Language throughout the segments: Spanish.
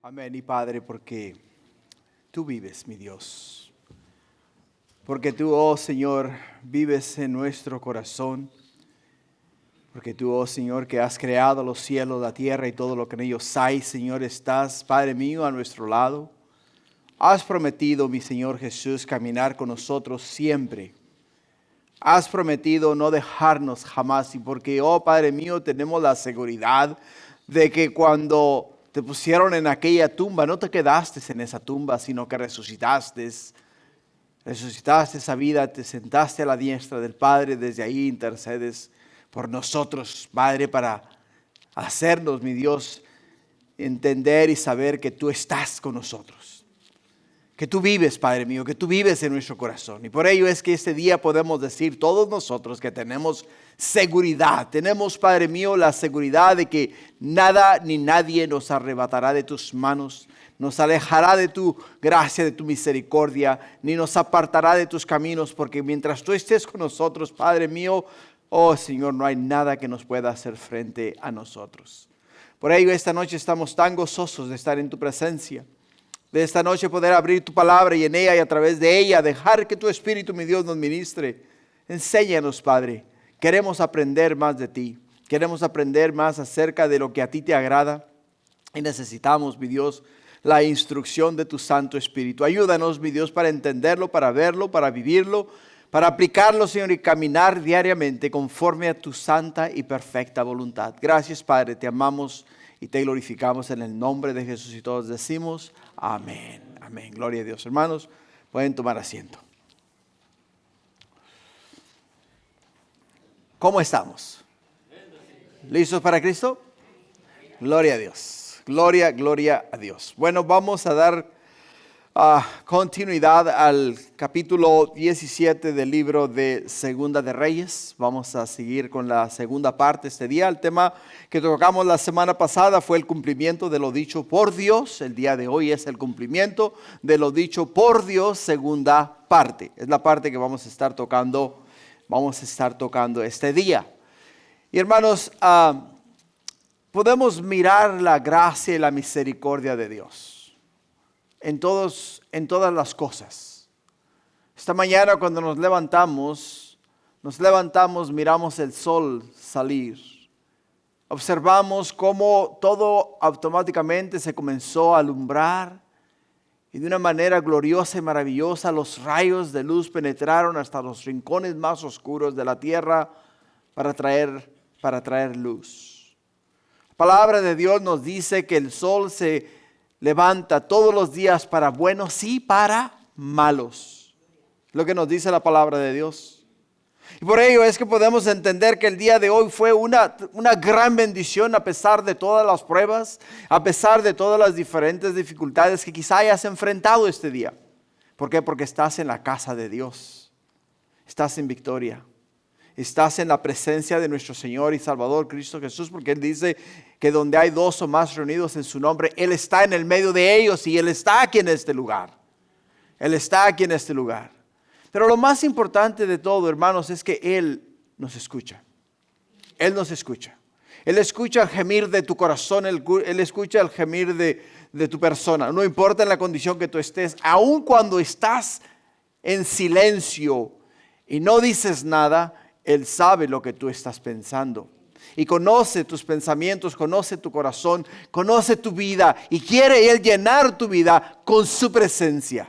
Amén, y Padre, porque tú vives, mi Dios. Porque tú, oh Señor, vives en nuestro corazón. Porque tú, oh Señor, que has creado los cielos, la tierra y todo lo que en ellos hay, Señor, estás, Padre mío, a nuestro lado. Has prometido, mi Señor Jesús, caminar con nosotros siempre. Has prometido no dejarnos jamás. Y porque, oh Padre mío, tenemos la seguridad de que cuando te pusieron en aquella tumba, no te quedaste en esa tumba, sino que resucitaste esa vida, te sentaste a la diestra del Padre, desde ahí intercedes por nosotros, Padre, para hacernos, mi Dios, entender y saber que tú estás con nosotros. Que tú vives, Padre mío, que tú vives en nuestro corazón. Y por ello es que este día podemos decir todos nosotros que tenemos seguridad. Tenemos, Padre mío, la seguridad de que nada ni nadie nos arrebatará de tus manos. Nos alejará de tu gracia, de tu misericordia, ni nos apartará de tus caminos. Porque mientras tú estés con nosotros, Padre mío, oh Señor, no hay nada que nos pueda hacer frente a nosotros. Por ello esta noche estamos tan gozosos de estar en tu presencia. De esta noche poder abrir tu palabra y en ella y a través de ella dejar que tu Espíritu, mi Dios, nos ministre. Enséñanos, Padre. Queremos aprender más de ti. Queremos aprender más acerca de lo que a ti te agrada. Y necesitamos, mi Dios, la instrucción de tu Santo Espíritu. Ayúdanos, mi Dios, para entenderlo, para verlo, para vivirlo, para aplicarlo, Señor, y caminar diariamente conforme a tu santa y perfecta voluntad. Gracias, Padre. Te amamos y te glorificamos en el nombre de Jesús y todos decimos amén, amén. Gloria a Dios. Hermanos, pueden tomar asiento. ¿Cómo estamos? ¿Listos para Cristo? Gloria a Dios. Gloria a Dios. Bueno, vamos a dar continuidad al capítulo 17 del libro de Segunda de Reyes. Vamos a seguir con la segunda parte este día. El tema que tocamos la semana pasada fue el cumplimiento de lo dicho por Dios. El día de hoy es el cumplimiento de lo dicho por Dios, segunda parte. Es la parte que vamos a estar tocando este día. Y hermanos, podemos mirar la gracia y la misericordia de Dios en todas las cosas. Esta mañana cuando nos levantamos, miramos el sol salir. Observamos cómo todo automáticamente se comenzó a alumbrar y de una manera gloriosa y maravillosa los rayos de luz penetraron hasta los rincones más oscuros de la tierra para traer luz. La palabra de Dios nos dice que el sol se levanta todos los días para buenos y para malos. Lo que nos dice la palabra de Dios. Y por ello es que podemos entender que el día de hoy fue una gran bendición a pesar de todas las pruebas, a pesar de todas las diferentes dificultades que quizá hayas enfrentado este día. ¿Por qué? Porque estás en la casa de Dios. Estás en victoria. Estás en la presencia de nuestro Señor y Salvador Cristo Jesús, porque Él dice que donde hay dos o más reunidos en su nombre, Él está en el medio de ellos y Él está aquí en este lugar. Él está aquí en este lugar. Pero lo más importante de todo, hermanos, es que Él nos escucha. Él nos escucha. Él escucha el gemir de tu corazón, Él escucha el gemir de tu persona. No importa en la condición que tú estés, aun cuando estás en silencio y no dices nada, Él sabe lo que tú estás pensando y conoce tus pensamientos, conoce tu corazón, conoce tu vida y quiere Él llenar tu vida con su presencia,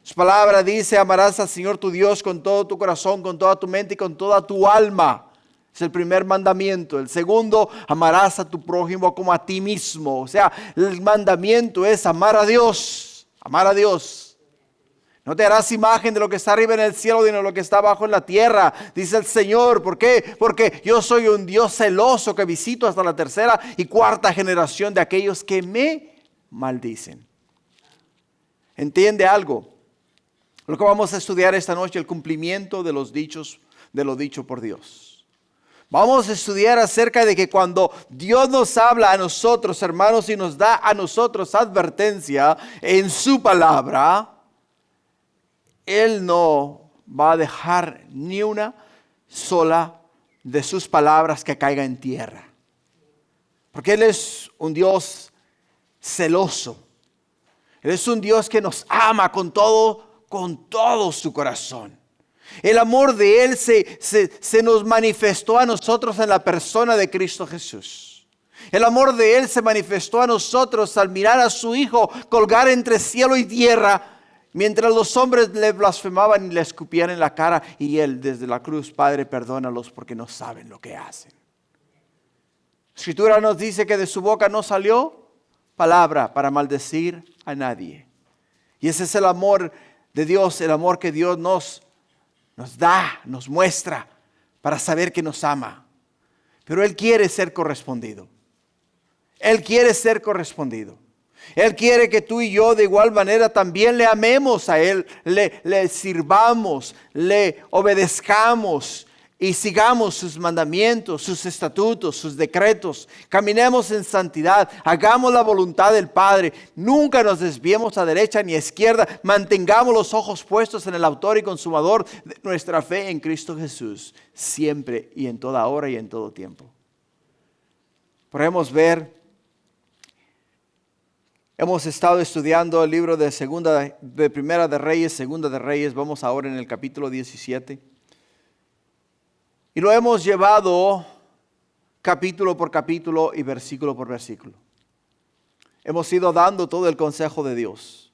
Su palabra dice, amarás al Señor tu Dios con todo tu corazón, con toda tu mente y con toda tu alma. Es el primer mandamiento. El segundo, amarás a tu prójimo como a ti mismo. O sea, el mandamiento es amar a Dios, No te harás imagen de lo que está arriba en el cielo, ni de lo que está abajo en la tierra, dice el Señor. ¿Por qué? Porque yo soy un Dios celoso que visito hasta la tercera y cuarta generación de aquellos que me maldicen. ¿Entiende algo? Lo que vamos a estudiar esta noche, el cumplimiento de lo dicho por Dios. Vamos a estudiar acerca de que cuando Dios nos habla a nosotros, hermanos, y nos da a nosotros advertencia en su palabra, Él no va a dejar ni una sola de sus palabras que caiga en tierra. Porque Él es un Dios celoso. Él es un Dios que nos ama con todo su corazón. El amor de Él se nos manifestó a nosotros en la persona de Cristo Jesús. El amor de Él se manifestó a nosotros al mirar a su Hijo colgar entre cielo y tierra, mientras los hombres le blasfemaban y le escupían en la cara, y Él desde la cruz: Padre, perdónalos porque no saben lo que hacen. La Escritura nos dice que de su boca no salió palabra para maldecir a nadie. Y ese es el amor de Dios, el amor que Dios nos da, nos muestra para saber que nos ama. Pero Él quiere ser correspondido. Él quiere ser correspondido. Él quiere que tú y yo de igual manera también le amemos a Él, le sirvamos, le obedezcamos y sigamos sus mandamientos, sus estatutos, sus decretos. Caminemos en santidad, hagamos la voluntad del Padre. Nunca nos desviemos a derecha ni a izquierda. Mantengamos los ojos puestos en el autor y consumador de nuestra fe en Cristo Jesús, siempre y en toda hora y en todo tiempo. Podemos ver, hemos estado estudiando el libro de Primera de Reyes, Segunda de Reyes. Vamos ahora en el capítulo 17. Y lo hemos llevado capítulo por capítulo y versículo por versículo. Hemos ido dando todo el consejo de Dios.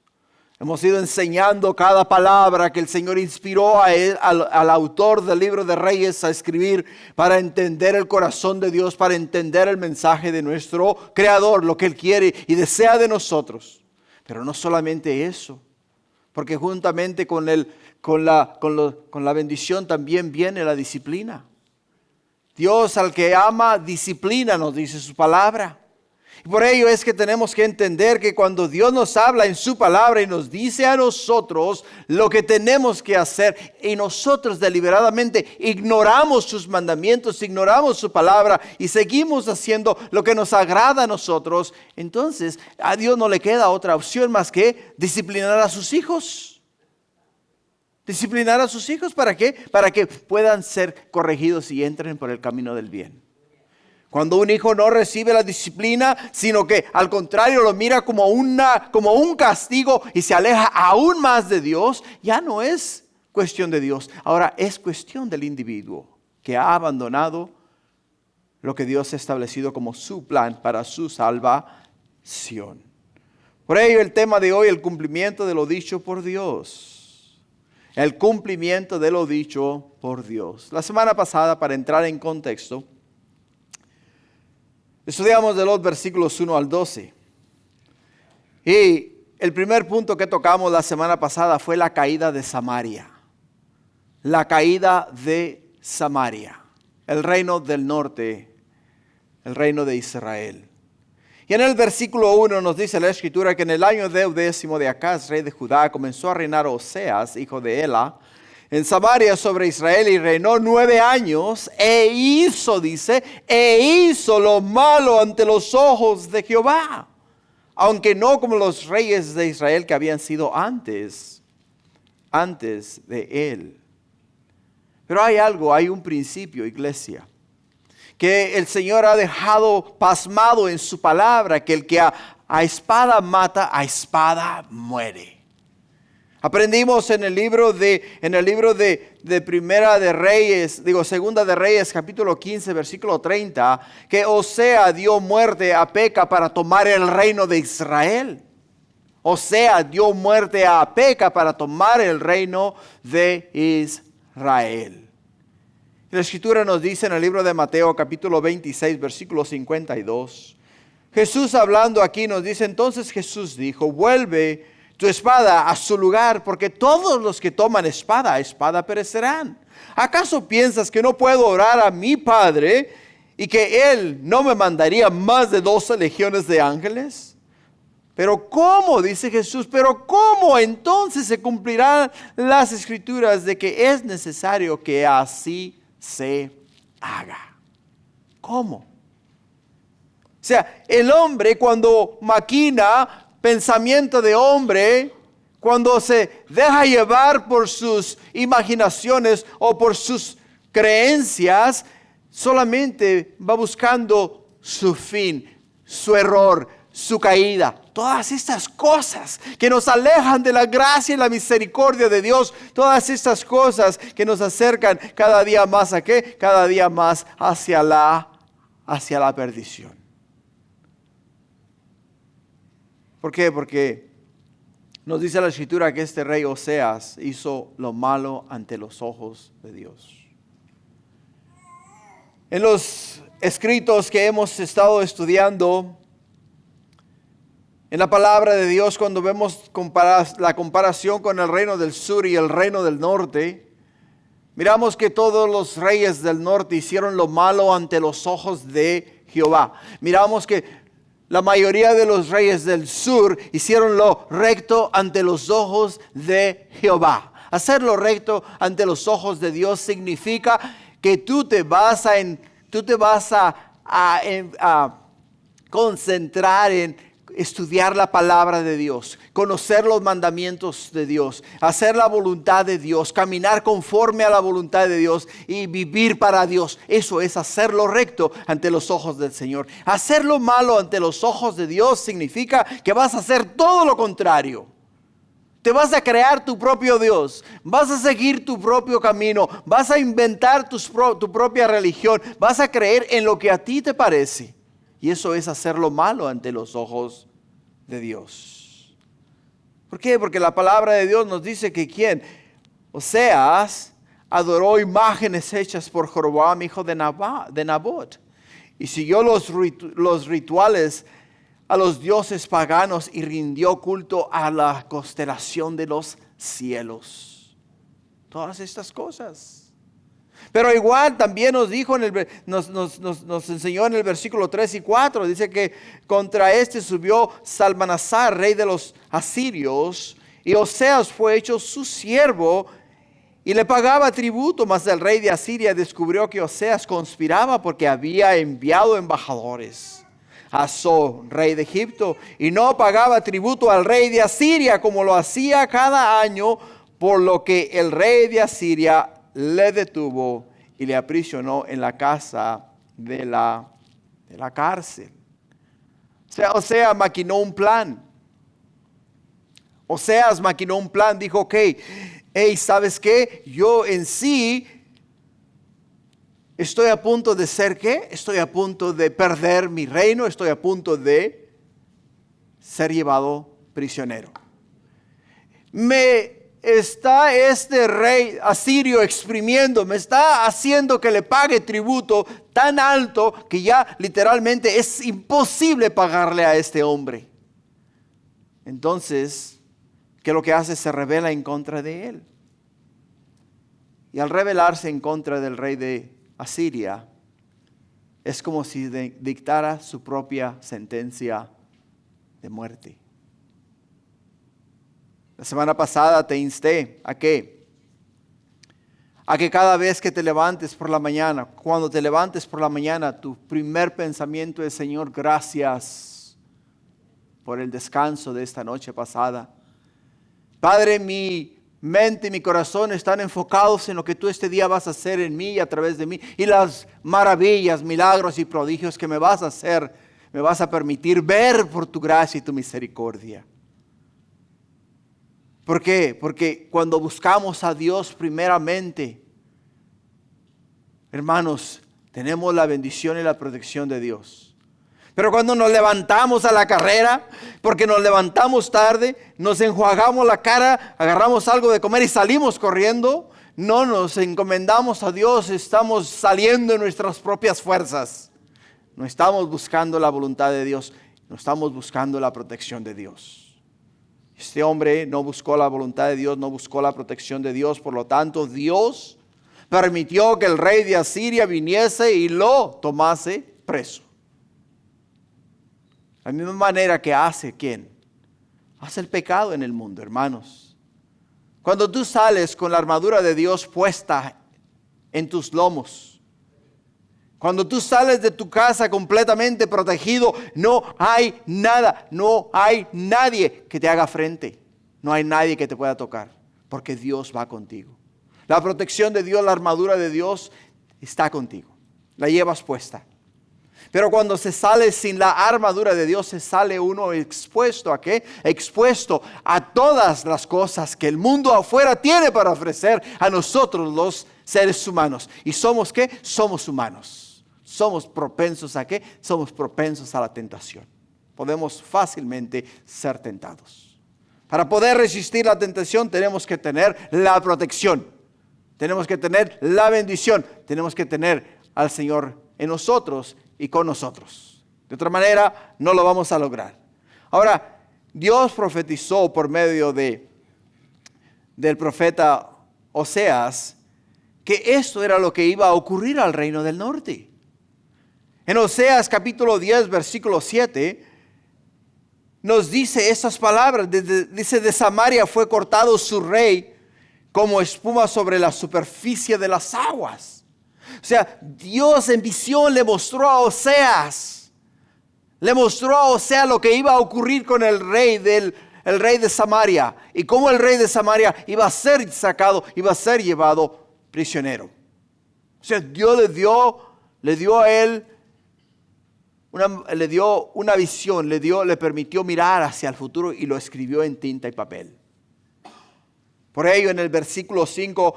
Hemos ido enseñando cada palabra que el Señor inspiró al autor del libro de Reyes a escribir para entender el corazón de Dios, para entender el mensaje de nuestro Creador, lo que Él quiere y desea de nosotros. Pero no solamente eso, porque juntamente con la bendición también viene la disciplina. Dios al que ama disciplina, nos dice su palabra. Y por ello es que tenemos que entender que cuando Dios nos habla en su palabra y nos dice a nosotros lo que tenemos que hacer, y nosotros deliberadamente ignoramos sus mandamientos, ignoramos su palabra y seguimos haciendo lo que nos agrada a nosotros, entonces a Dios no le queda otra opción más que disciplinar a sus hijos. Disciplinar a sus hijos, ¿para qué? Para que puedan ser corregidos y entren por el camino del bien. Cuando un hijo no recibe la disciplina, sino que al contrario lo mira como un castigo y se aleja aún más de Dios, ya no es cuestión de Dios. Ahora es cuestión del individuo que ha abandonado lo que Dios ha establecido como su plan para su salvación. Por ello el tema de hoy, el cumplimiento de lo dicho por Dios. El cumplimiento de lo dicho por Dios. La semana pasada, para entrar en contexto, estudiamos de los versículos 1 al 12. Y el primer punto que tocamos la semana pasada fue la caída de Samaria. La caída de Samaria. El reino del norte, el reino de Israel. Y en el versículo 1 nos dice la Escritura que en el año 10º de Acaz, rey de Judá, comenzó a reinar Oseas, hijo de Ela, en Samaria sobre Israel, y reinó 9 años, e hizo lo malo ante los ojos de Jehová, aunque no como los reyes de Israel que habían sido antes de él. Pero hay un principio, iglesia, que el Señor ha dejado pasmado en su palabra, que el que a espada mata, a espada muere. Aprendimos en el libro de Segunda de Reyes, capítulo 15, versículo 30, que Osea dio muerte a Peca para tomar el reino de Israel. Osea dio muerte a Peca para tomar el reino de Israel. La Escritura nos dice en el libro de Mateo capítulo 26 versículo 52. Jesús hablando aquí nos dice: entonces Jesús dijo: vuelve tu espada a su lugar, porque todos los que toman espada, a espada perecerán. ¿Acaso piensas que no puedo orar a mi Padre y que Él no me mandaría más de 12 legiones de ángeles? Pero ¿cómo? Dice Jesús, pero ¿cómo entonces se cumplirán las Escrituras de que es necesario que así se haga? ¿Cómo? O sea, el hombre cuando maquina pensamiento de hombre, cuando se deja llevar por sus imaginaciones o por sus creencias, solamente va buscando su fin, su error, su caída. Todas estas cosas que nos alejan de la gracia y la misericordia de Dios. Todas estas cosas que nos acercan cada día más ¿a qué? Cada día más hacia la perdición. ¿Por qué? Porque nos dice la Escritura que este rey Oseas hizo lo malo ante los ojos de Dios. En los escritos que hemos estado estudiando, en la palabra de Dios, cuando vemos la comparación con el reino del sur y el reino del norte, miramos que todos los reyes del norte hicieron lo malo ante los ojos de Jehová. Miramos que la mayoría de los reyes del sur hicieron lo recto ante los ojos de Jehová. Hacer lo recto ante los ojos de Dios significa que tú te vas a concentrar en estudiar la palabra de Dios, conocer los mandamientos de Dios, hacer la voluntad de Dios, caminar conforme a la voluntad de Dios y vivir para Dios. Eso es hacer lo recto ante los ojos del Señor. Hacer lo malo ante los ojos de Dios significa que vas a hacer todo lo contrario. Te vas a crear tu propio Dios, vas a seguir tu propio camino, vas a inventar tu propia religión, vas a creer en lo que a ti te parece. Y eso es hacer lo malo ante los ojos de Dios. ¿Por qué? Porque la palabra de Dios nos dice que ¿quién? Oseas adoró imágenes hechas por Jeroboam, hijo de Nabot. Y siguió los rituales a los dioses paganos y rindió culto a la constelación de los cielos. Todas estas cosas. Pero igual también nos dijo, nos enseñó en el versículo 3 y 4, dice que contra este subió Salmanasar, rey de los asirios, y Oseas fue hecho su siervo y le pagaba tributo, mas el rey de Asiria descubrió que Oseas conspiraba porque había enviado embajadores a So, rey de Egipto, y no pagaba tributo al rey de Asiria como lo hacía cada año, por lo que el rey de Asiria le detuvo y le aprisionó en la casa de la cárcel. Oseas maquinó un plan. Oseas maquinó un plan, dijo, ok, hey, ¿sabes qué? Yo en sí estoy a punto de ser ¿qué? Estoy a punto de perder mi reino, estoy a punto de ser llevado prisionero. Me está este rey asirio exprimiendo, me está haciendo que le pague tributo tan alto que ya literalmente es imposible pagarle a este hombre. Entonces, ¿qué es lo que hace? Se rebela en contra de él. Y al rebelarse en contra del rey de Asiria, es como si dictara su propia sentencia de muerte. La semana pasada te insté a que cada vez que te levantes por la mañana, cuando te levantes por la mañana, tu primer pensamiento es, Señor, gracias por el descanso de esta noche pasada. Padre, mi mente y mi corazón están enfocados en lo que tú este día vas a hacer en mí y a través de mí, y las maravillas, milagros y prodigios que me vas a hacer, me vas a permitir ver por tu gracia y tu misericordia. ¿Por qué? Porque cuando buscamos a Dios primeramente, hermanos, tenemos la bendición y la protección de Dios. Pero cuando nos levantamos a la carrera, porque nos levantamos tarde, nos enjuagamos la cara, agarramos algo de comer y salimos corriendo, no nos encomendamos a Dios, estamos saliendo en nuestras propias fuerzas. No estamos buscando la voluntad de Dios, no estamos buscando la protección de Dios. Este hombre no buscó la voluntad de Dios, no buscó la protección de Dios. Por lo tanto, Dios permitió que el rey de Asiria viniese y lo tomase preso. La misma manera que hace, ¿quién? Hace el pecado en el mundo, hermanos. Cuando tú sales con la armadura de Dios puesta en tus lomos, cuando tú sales de tu casa completamente protegido, no hay nada, no hay nadie que te haga frente. No hay nadie que te pueda tocar, porque Dios va contigo. La protección de Dios, la armadura de Dios está contigo. La llevas puesta. Pero cuando se sale sin la armadura de Dios, se sale uno expuesto ¿a qué? Expuesto a todas las cosas que el mundo afuera tiene para ofrecer a nosotros los seres humanos. ¿Y somos qué? Somos humanos. Somos propensos ¿a qué? Somos propensos a la tentación. Podemos fácilmente ser tentados. Para poder resistir la tentación tenemos que tener la protección. Tenemos que tener la bendición. Tenemos que tener al Señor en nosotros y con nosotros. De otra manera, no lo vamos a lograr. Ahora, Dios profetizó por medio del profeta Oseas que esto era lo que iba a ocurrir al reino del norte. En Oseas capítulo 10, versículo 7, nos dice estas palabras. Dice, de Samaria fue cortado su rey como espuma sobre la superficie de las aguas. O sea, Dios en visión le mostró a Oseas. Le mostró a Oseas lo que iba a ocurrir con el rey de Samaria. Y cómo el rey de Samaria iba a ser sacado, iba a ser llevado prisionero. O sea, Dios le dio a él le dio una visión, le permitió mirar hacia el futuro y lo escribió en tinta y papel. Por ello, en el versículo 5,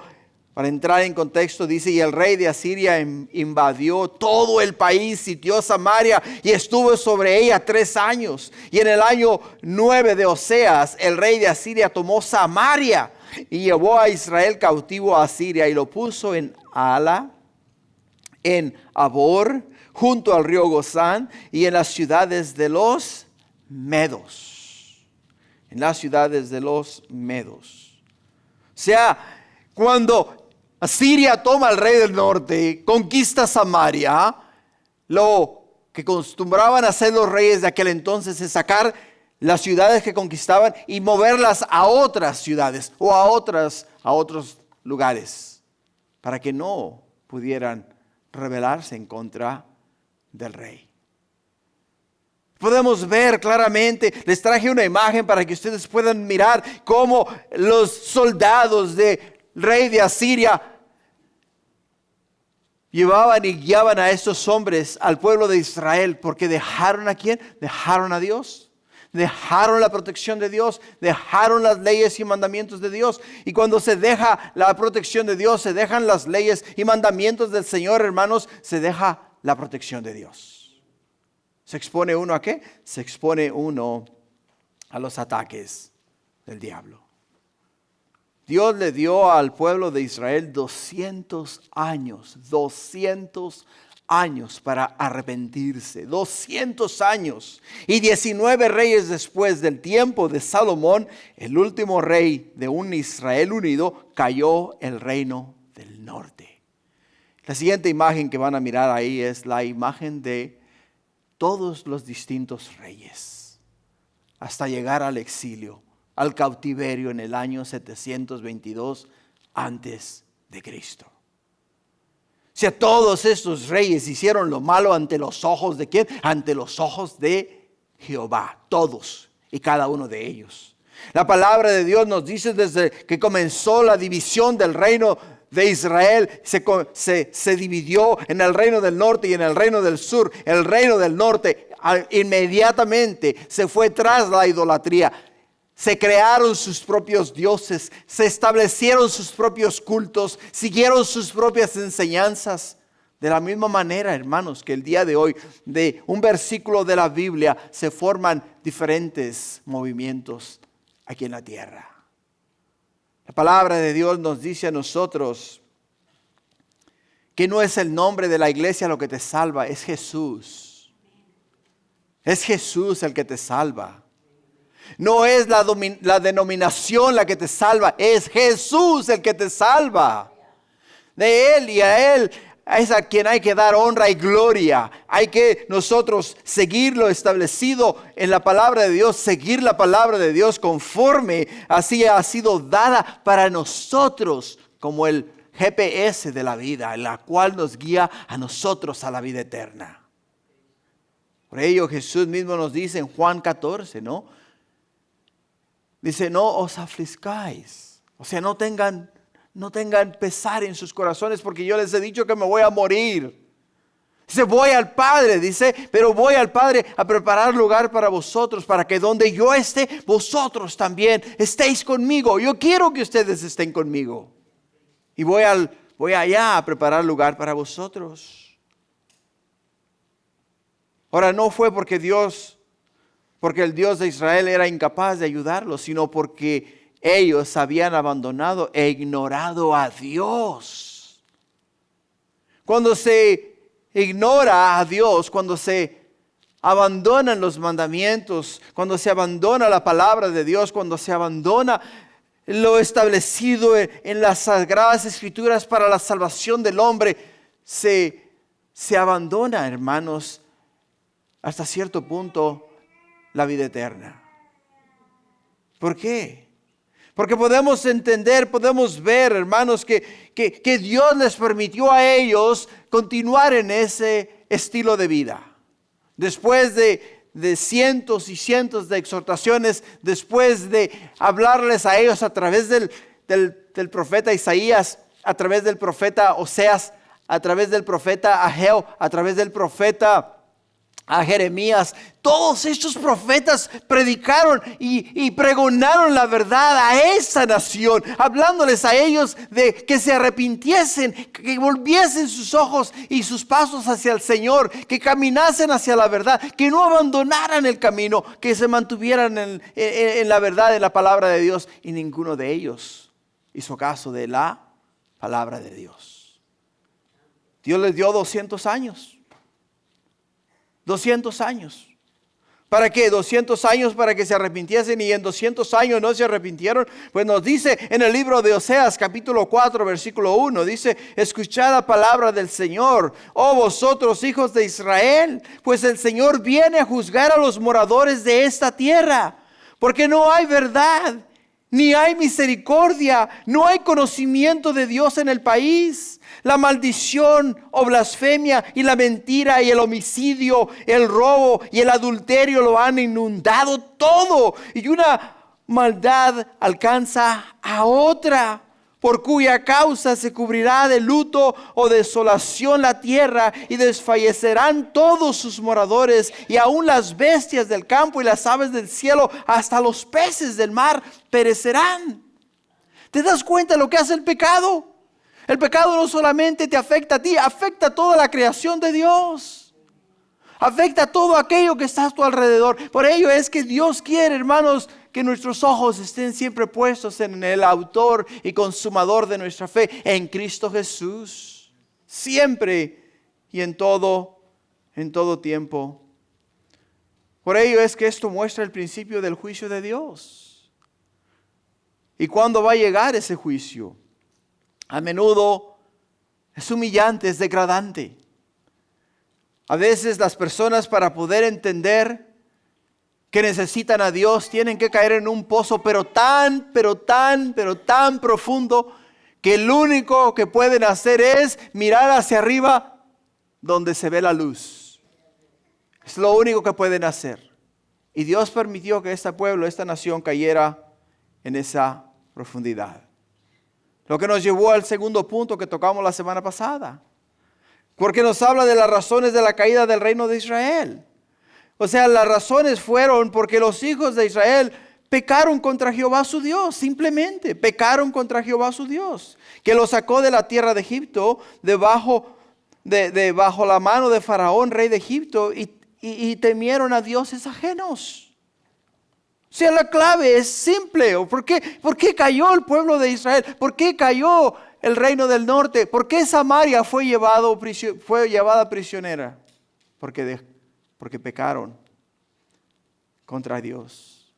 para entrar en contexto, dice, y el rey de Asiria invadió todo el país, sitió Samaria y estuvo sobre ella 3 años. Y en el año 9 de Oseas, el rey de Asiria tomó Samaria y llevó a Israel cautivo a Asiria y lo puso en Ala, en Abor, junto al río Gozán y en las ciudades de los medos. En las ciudades de los medos. O sea, cuando Asiria toma al rey del norte, conquista Samaria, lo que acostumbraban a hacer los reyes de aquel entonces es sacar las ciudades que conquistaban y moverlas a otras ciudades o a otros lugares para que no pudieran rebelarse en contra del rey. Podemos ver claramente, les traje una imagen para que ustedes puedan mirar cómo los soldados del rey de Asiria llevaban y guiaban a estos hombres al pueblo de Israel, porque dejaron ¿a quién? Dejaron a Dios. Dejaron la protección de Dios, dejaron las leyes y mandamientos de Dios. Y cuando se deja la protección de Dios, se dejan las leyes y mandamientos del Señor, hermanos, se deja la protección de Dios. ¿Se expone uno a qué? Se expone uno a los ataques del diablo. Dios le dio al pueblo de Israel 200 años para arrepentirse, 200 años. Y 19 reyes después del tiempo de Salomón, el último rey de un Israel unido, cayó el reino del norte. La siguiente imagen que van a mirar ahí es la imagen de todos los distintos reyes, hasta llegar al exilio, al cautiverio en el año 722 antes de Cristo. O sea, todos estos reyes hicieron lo malo ante los ojos de ¿quién? Ante los ojos de Jehová, todos y cada uno de ellos. La palabra de Dios nos dice desde que comenzó la división del reino de Israel, se dividió en el reino del norte y en el reino del sur. El reino del norte inmediatamente se fue tras la idolatría. Se crearon sus propios dioses, se establecieron sus propios cultos, siguieron sus propias enseñanzas. De la misma manera, hermanos, que el día de hoy, de un versículo de la Biblia, se forman diferentes movimientos aquí en la tierra. La palabra de Dios nos dice a nosotros que no es el nombre de la iglesia lo que te salva, es Jesús. Es Jesús el que te salva. No es la denominación la que te salva, es Jesús el que te salva. De Él y a Él es a quien hay que dar honra y gloria. Hay que nosotros seguir lo establecido en la palabra de Dios, seguir la palabra de Dios conforme así ha sido dada para nosotros como el GPS de la vida, la cual nos guía a nosotros a la vida eterna. Por ello Jesús mismo nos dice en Juan 14, ¿no? Dice, no os aflizcáis. O sea, no tengan pesar en sus corazones porque yo les he dicho que me voy a morir. Dice, voy al Padre, dice, pero voy al Padre a preparar lugar para vosotros, para que donde yo esté, vosotros también estéis conmigo. Yo quiero que ustedes estén conmigo. Y voy allá a preparar lugar para vosotros. Ahora, no fue porque el Dios de Israel era incapaz de ayudarlos, sino porque ellos habían abandonado e ignorado a Dios. Cuando se ignora a Dios, cuando se abandonan los mandamientos, cuando se abandona la palabra de Dios, cuando se abandona lo establecido en las sagradas escrituras para la salvación del hombre, se abandona, hermanos, hasta cierto punto la vida eterna. ¿Por qué? Porque podemos entender, podemos ver, hermanos, que Dios les permitió a ellos continuar en ese estilo de vida. Después de cientos y cientos de exhortaciones, después de hablarles a ellos a través del profeta Isaías, a través del profeta Oseas, a través del profeta Ageo, a través del profeta a Jeremías, todos estos profetas predicaron y pregonaron la verdad a esa nación, hablándoles a ellos de que se arrepintiesen, que volviesen sus ojos y sus pasos hacia el Señor, que caminasen hacia la verdad, que no abandonaran el camino, que se mantuvieran en la verdad de la palabra de Dios. Y ninguno de ellos hizo caso de la palabra de Dios. Dios les dio 200 años. 200 años. ¿Para qué? 200 años para que se arrepintiesen, y en 200 años no se arrepintieron. Pues nos dice en el libro de Oseas, capítulo 4, versículo 1, dice, escuchad la palabra del Señor, oh vosotros hijos de Israel, pues el Señor viene a juzgar a los moradores de esta tierra, porque no hay verdad, ni hay misericordia, no hay conocimiento de Dios en el país. La maldición o blasfemia y la mentira y el homicidio, el robo y el adulterio lo han inundado todo. Y una maldad alcanza a otra, por cuya causa se cubrirá de luto o desolación la tierra, y desfallecerán todos sus moradores, y aún las bestias del campo y las aves del cielo, hasta los peces del mar perecerán. ¿Te das cuenta de lo que hace el pecado? El pecado no solamente te afecta a ti, afecta a toda la creación de Dios. Afecta a todo aquello que está a tu alrededor. Por ello es que Dios quiere, hermanos, que nuestros ojos estén siempre puestos en el autor y consumador de nuestra fe, en Cristo Jesús. Siempre y en todo tiempo. Por ello es que esto muestra el principio del juicio de Dios. ¿Y cuándo va a llegar ese juicio? A menudo es humillante, es degradante. A veces las personas, para poder entender que necesitan a Dios, tienen que caer en un pozo pero tan profundo, que lo único que pueden hacer es mirar hacia arriba donde se ve la luz. Es lo único que pueden hacer. Y Dios permitió que este pueblo, esta nación, cayera en esa profundidad. Lo que nos llevó al segundo punto que tocamos la semana pasada. Porque nos habla de las razones de la caída del reino de Israel. O sea, las razones fueron porque los hijos de Israel pecaron contra Jehová su Dios. Simplemente pecaron contra Jehová su Dios, que los sacó de la tierra de Egipto, bajo la mano de Faraón, rey de Egipto, y temieron a dioses ajenos. O sea, la clave es simple. ¿Por qué cayó el pueblo de Israel? ¿Por qué cayó el reino del norte? ¿Por qué Samaria fue llevada prisionera? Porque pecaron contra Dios.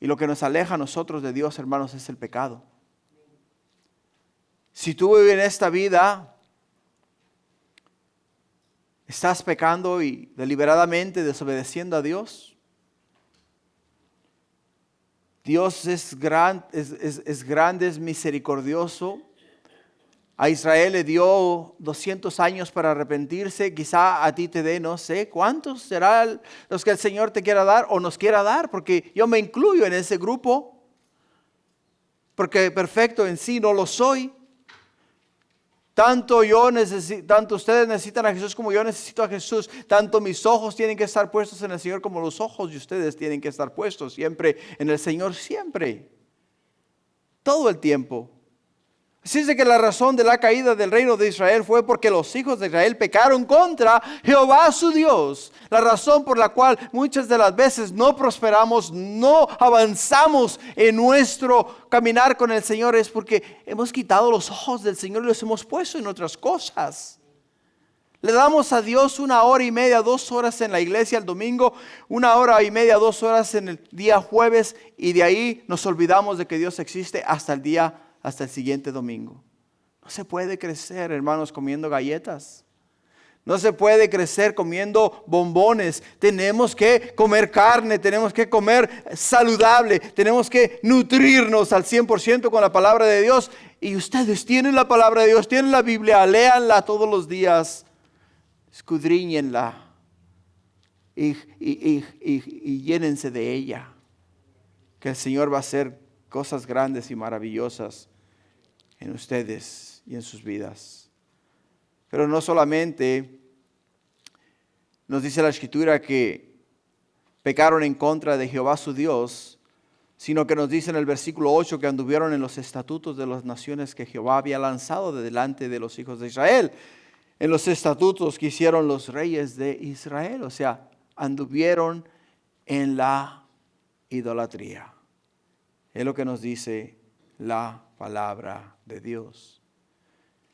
Y lo que nos aleja a nosotros de Dios, hermanos, es el pecado. Si tú en esta vida estás pecando y deliberadamente desobedeciendo a Dios, Dios es grande, es misericordioso. A Israel le dio 200 años para arrepentirse. Quizá a ti te dé, no sé, ¿cuántos serán los que el Señor te quiera dar o nos quiera dar? Porque yo me incluyo en ese grupo. Porque perfecto en sí no lo soy. tanto ustedes necesitan a Jesús como yo necesito a Jesús. Tanto mis ojos tienen que estar puestos en el Señor como los ojos de ustedes tienen que estar puestos siempre en el Señor, siempre. Todo el tiempo. Así es de que la razón de la caída del reino de Israel fue porque los hijos de Israel pecaron contra Jehová su Dios. La razón por la cual muchas de las veces no prosperamos, no avanzamos en nuestro caminar con el Señor es porque hemos quitado los ojos del Señor y los hemos puesto en otras cosas. Le damos a Dios 1 hora y media, 2 horas en la iglesia el domingo, 1 hora y media, 2 horas en el día jueves y de ahí nos olvidamos de que Dios existe hasta el siguiente domingo. No se puede crecer, hermanos, comiendo galletas. No se puede crecer comiendo bombones. Tenemos que comer carne, tenemos que comer saludable, tenemos que nutrirnos al 100% con la palabra de Dios. Y ustedes tienen la palabra de Dios, tienen la Biblia, léanla todos los días, escudriñenla y llénense de ella. Que el Señor va a hacer cosas grandes y maravillosas en ustedes y en sus vidas. Pero no solamente nos dice la Escritura que pecaron en contra de Jehová su Dios, sino que nos dice en el versículo 8 que anduvieron en los estatutos de las naciones que Jehová había lanzado de delante de los hijos de Israel. En los estatutos que hicieron los reyes de Israel, o sea, anduvieron en la idolatría. Es lo que nos dice la palabra de Dios.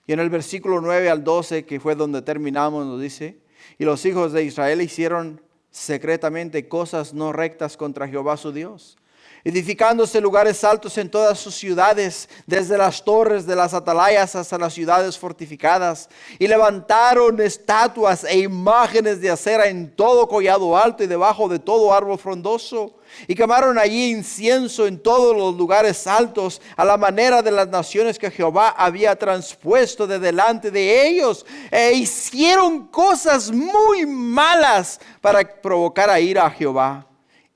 Y en el versículo 9 al 12, que fue donde terminamos, nos dice: y los hijos de Israel hicieron secretamente cosas no rectas contra Jehová su Dios, edificándose lugares altos en todas sus ciudades, desde las torres de las atalayas hasta las ciudades fortificadas, y levantaron estatuas e imágenes de acera en todo collado alto y debajo de todo árbol frondoso, y quemaron allí incienso en todos los lugares altos, a la manera de las naciones que Jehová había transpuesto de delante de ellos, e hicieron cosas muy malas para provocar a ira a Jehová.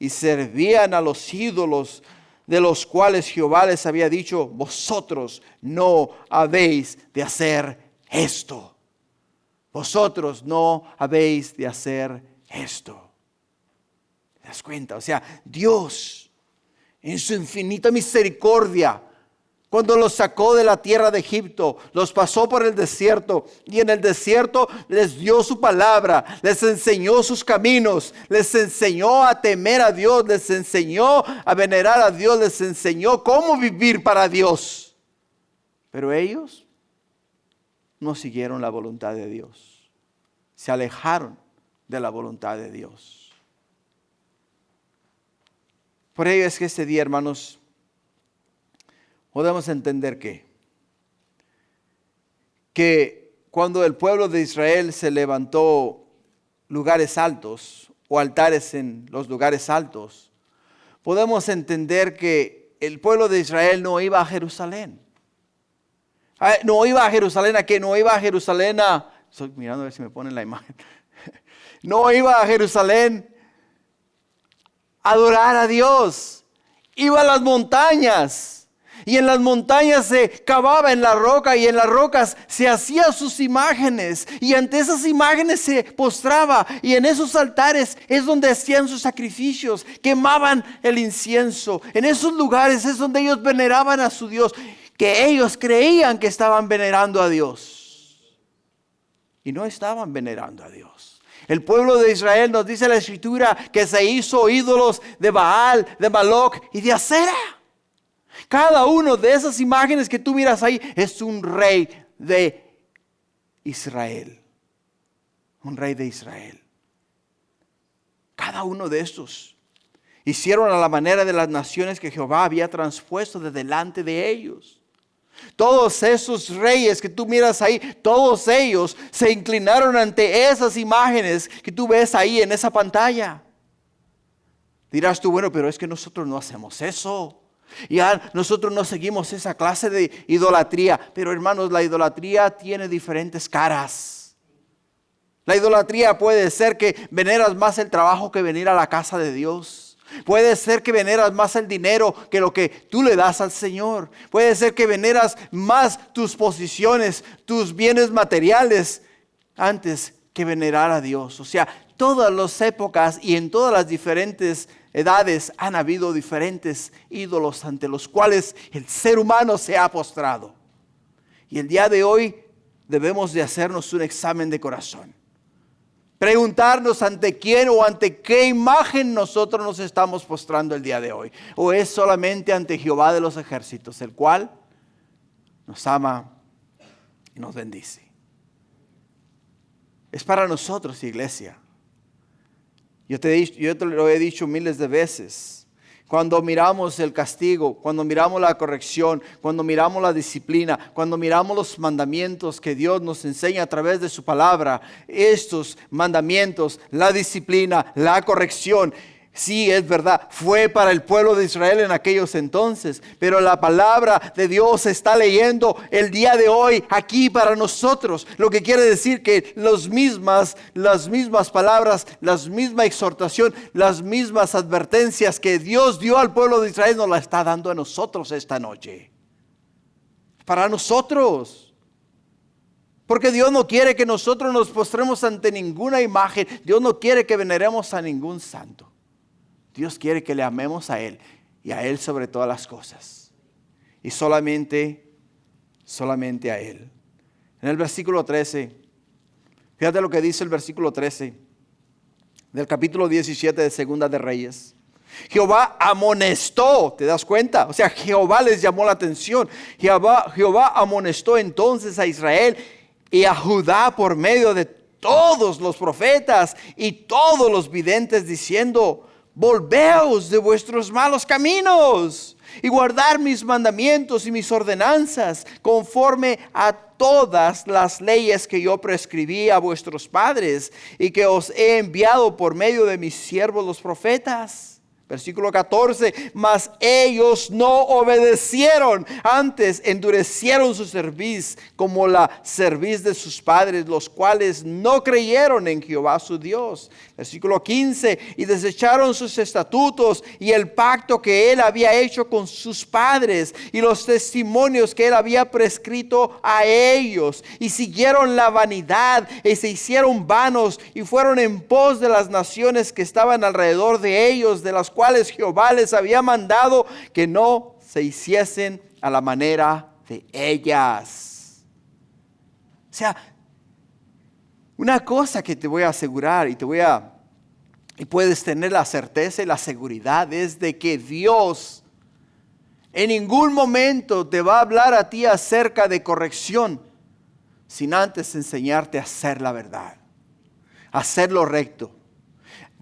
Y servían a los ídolos de los cuales Jehová les había dicho: vosotros no habéis de hacer esto. Vosotros no habéis de hacer esto. ¿Te das cuenta? O sea, Dios en su infinita misericordia, cuando los sacó de la tierra de Egipto, los pasó por el desierto y en el desierto les dio su palabra, les enseñó sus caminos, les enseñó a temer a Dios, les enseñó a venerar a Dios, les enseñó cómo vivir para Dios. Pero ellos no siguieron la voluntad de Dios, se alejaron de la voluntad de Dios. Por ello es que este día, hermanos, podemos entender que cuando el pueblo de Israel se levantó lugares altos o altares en los lugares altos, podemos entender que el pueblo de Israel no iba a Jerusalén. No iba a Jerusalén ¿a qué? No iba a Jerusalén estoy mirando a ver si me ponen la imagen. No iba a Jerusalén a adorar a Dios. Iba a las montañas. Y en las montañas se cavaba en la roca y en las rocas se hacían sus imágenes. Y ante esas imágenes se postraba. Y en esos altares es donde hacían sus sacrificios. Quemaban el incienso. En esos lugares es donde ellos veneraban a su Dios. Que ellos creían que estaban venerando a Dios. Y no estaban venerando a Dios. El pueblo de Israel, nos dice la Escritura, que se hizo ídolos de Baal, de Moloc y de Acera. Cada uno de esas imágenes que tú miras ahí es un rey de Israel. Un rey de Israel. Cada uno de estos hicieron a la manera de las naciones que Jehová había transpuesto de delante de ellos. Todos esos reyes que tú miras ahí, todos ellos se inclinaron ante esas imágenes que tú ves ahí en esa pantalla. Dirás tú, bueno, pero es que nosotros no hacemos eso. Ya nosotros no seguimos esa clase de idolatría. Pero hermanos, la idolatría tiene diferentes caras. La idolatría puede ser que veneras más el trabajo que venir a la casa de Dios. Puede ser que veneras más el dinero que lo que tú le das al Señor. Puede ser que veneras más tus posiciones, tus bienes materiales, antes que venerar a Dios. O sea, todas las épocas y en todas las diferentes edades han habido diferentes ídolos ante los cuales el ser humano se ha postrado. Y el día de hoy debemos de hacernos un examen de corazón. Preguntarnos ante quién o ante qué imagen nosotros nos estamos postrando el día de hoy. O es solamente ante Jehová de los ejércitos, el cual nos ama y nos bendice. Es para nosotros, iglesia. Yo te lo he dicho miles de veces. Cuando miramos el castigo, cuando miramos la corrección, cuando miramos la disciplina, cuando miramos los mandamientos que Dios nos enseña a través de su palabra, estos mandamientos, la disciplina, la corrección, sí, es verdad, fue para el pueblo de Israel en aquellos entonces, pero la palabra de Dios se está leyendo el día de hoy aquí para nosotros, lo que quiere decir que las mismas palabras, la misma exhortación, las mismas advertencias que Dios dio al pueblo de Israel nos la está dando a nosotros esta noche, para nosotros. Porque Dios no quiere que nosotros nos postremos ante ninguna imagen, Dios no quiere que veneremos a ningún santo. Dios quiere que le amemos a Él y a Él sobre todas las cosas. Y solamente a Él. En el versículo 13, fíjate lo que dice el versículo 13 del capítulo 17 de Segunda de Reyes. Jehová amonestó, ¿te das cuenta? O sea, Jehová les llamó la atención. Jehová amonestó entonces a Israel y a Judá por medio de todos los profetas y todos los videntes diciendo: volveos de vuestros malos caminos y guardar mis mandamientos y mis ordenanzas conforme a todas las leyes que yo prescribí a vuestros padres y que os he enviado por medio de mis siervos los profetas. Versículo 14, mas ellos no obedecieron, antes endurecieron su cerviz como la cerviz de sus padres, los cuales no creyeron en Jehová su Dios. Versículo 15, y desecharon sus estatutos y el pacto que él había hecho con sus padres y los testimonios que él había prescrito a ellos, y siguieron la vanidad y se hicieron vanos y fueron en pos de las naciones que estaban alrededor de ellos, de las cuales Jehová les había mandado que no se hiciesen a la manera de ellas. O sea, una cosa que te voy a asegurar y puedes tener la certeza y la seguridad es de que Dios en ningún momento te va a hablar a ti acerca de corrección sin antes enseñarte a hacer la verdad, a hacer lo recto.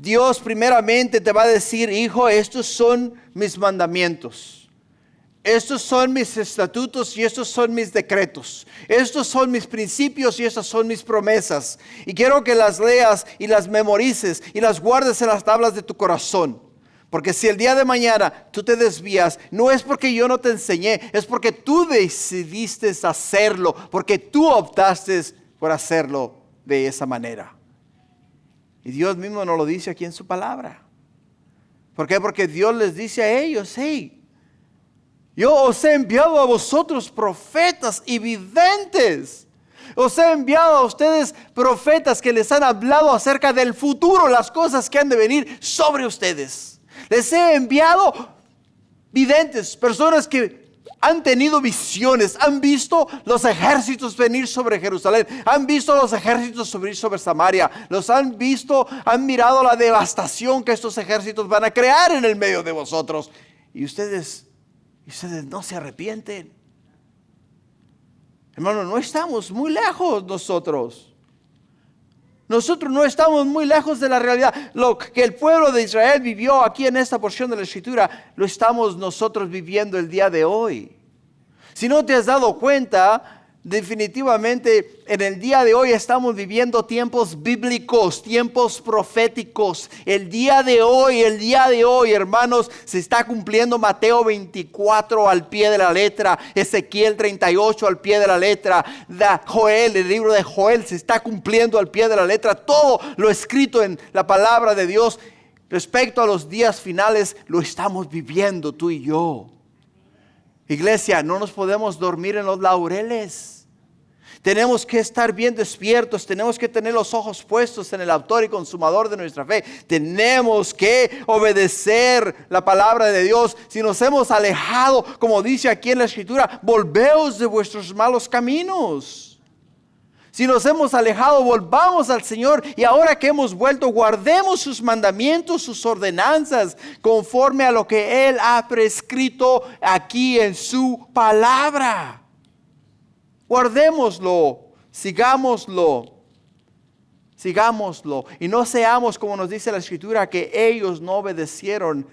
Dios primeramente te va a decir: hijo, estos son mis mandamientos, estos son mis estatutos y estos son mis decretos, estos son mis principios y estas son mis promesas, y quiero que las leas y las memorices y las guardes en las tablas de tu corazón. Porque si el día de mañana tú te desvías, no es porque yo no te enseñé, es porque tú decidiste hacerlo, porque tú optaste por hacerlo de esa manera. Y Dios mismo nos lo dice aquí en su palabra. ¿Por qué? Porque Dios les dice a ellos: hey, yo os he enviado a vosotros profetas y videntes. Os he enviado a ustedes profetas que les han hablado acerca del futuro, las cosas que han de venir sobre ustedes. Les he enviado videntes, personas que han tenido visiones, han visto los ejércitos venir sobre Jerusalén, han visto los ejércitos subir sobre Samaria, los han visto, han mirado la devastación que estos ejércitos van a crear en el medio de vosotros. Y ustedes no se arrepienten. Hermano, no estamos muy lejos nosotros. Nosotros no estamos muy lejos de la realidad. Lo que el pueblo de Israel vivió aquí en esta porción de la Escritura, lo estamos nosotros viviendo el día de hoy. Si no te has dado cuenta, definitivamente en el día de hoy estamos viviendo tiempos bíblicos, tiempos proféticos. El día de hoy, hermanos, se está cumpliendo Mateo 24 al pie de la letra, Ezequiel 38 al pie de la letra, Joel, el libro de Joel se está cumpliendo al pie de la letra. Todo lo escrito en la palabra de Dios respecto a los días finales, lo estamos viviendo tú y yo. Iglesia, no nos podemos dormir en los laureles. Tenemos que estar bien despiertos, tenemos que tener los ojos puestos en el autor y consumador de nuestra fe. Tenemos que obedecer la palabra de Dios. Si nos hemos alejado, como dice aquí en la Escritura, volveos de vuestros malos caminos. Si nos hemos alejado, volvamos al Señor, y ahora que hemos vuelto, guardemos sus mandamientos, sus ordenanzas, conforme a lo que Él ha prescrito aquí en su palabra. Guardémoslo, sigámoslo, y no seamos como nos dice la Escritura, que ellos no obedecieron,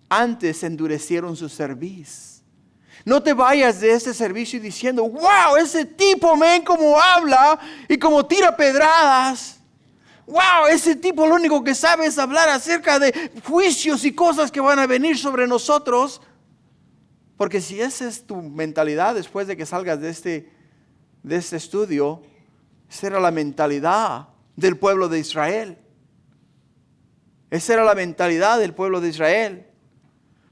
antes endurecieron su cerviz. No te vayas de este servicio diciendo, wow, ese tipo, cómo habla y cómo tira pedradas. Wow, ese tipo lo único que sabe es hablar acerca de juicios y cosas que van a venir sobre nosotros. Porque si esa es tu mentalidad después de que salgas de este estudio, esa era la mentalidad del pueblo de Israel. Esa era la mentalidad del pueblo de Israel.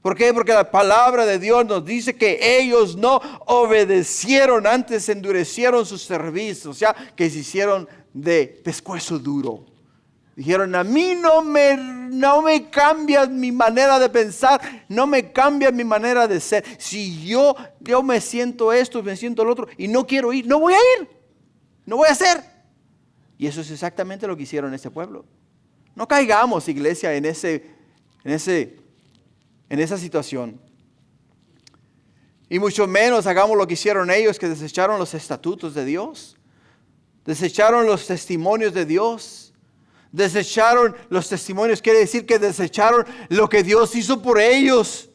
¿Por qué? Porque la palabra de Dios nos dice que ellos no obedecieron, antes endurecieron su cerviz, o sea, que se hicieron de pescuezo duro. Dijeron, a mí no me cambias mi manera de pensar, no me cambia mi manera de ser. Si yo me siento esto, me siento lo otro, y no quiero ir, no voy a ir, no voy a hacer. Y eso es exactamente lo que hicieron este pueblo. No caigamos, iglesia, en esa situación. Y mucho menos hagamos lo que hicieron ellos, que desecharon los estatutos de Dios, desecharon los testimonios de Dios, desecharon los testimonios, quiere decir que desecharon lo que Dios hizo por ellos.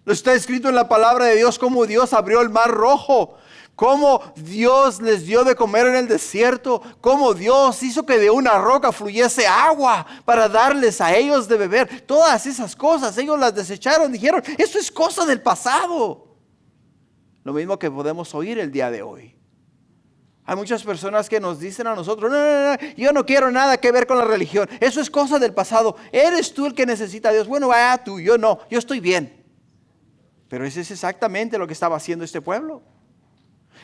Lo está escrito en la palabra de Dios, cómo Dios abrió el mar rojo, cómo Dios les dio de comer en el desierto, cómo Dios hizo que de una roca fluyese agua para darles a ellos de beber. Todas esas cosas ellos las desecharon, dijeron, eso es cosa del pasado. Lo mismo que podemos oír el día de hoy. Hay muchas personas que nos dicen a nosotros, no, yo no quiero nada que ver con la religión, eso es cosa del pasado, eres tú el que necesita a Dios. Bueno, vaya tú, yo no, yo estoy bien. Pero eso es exactamente lo que estaba haciendo este pueblo.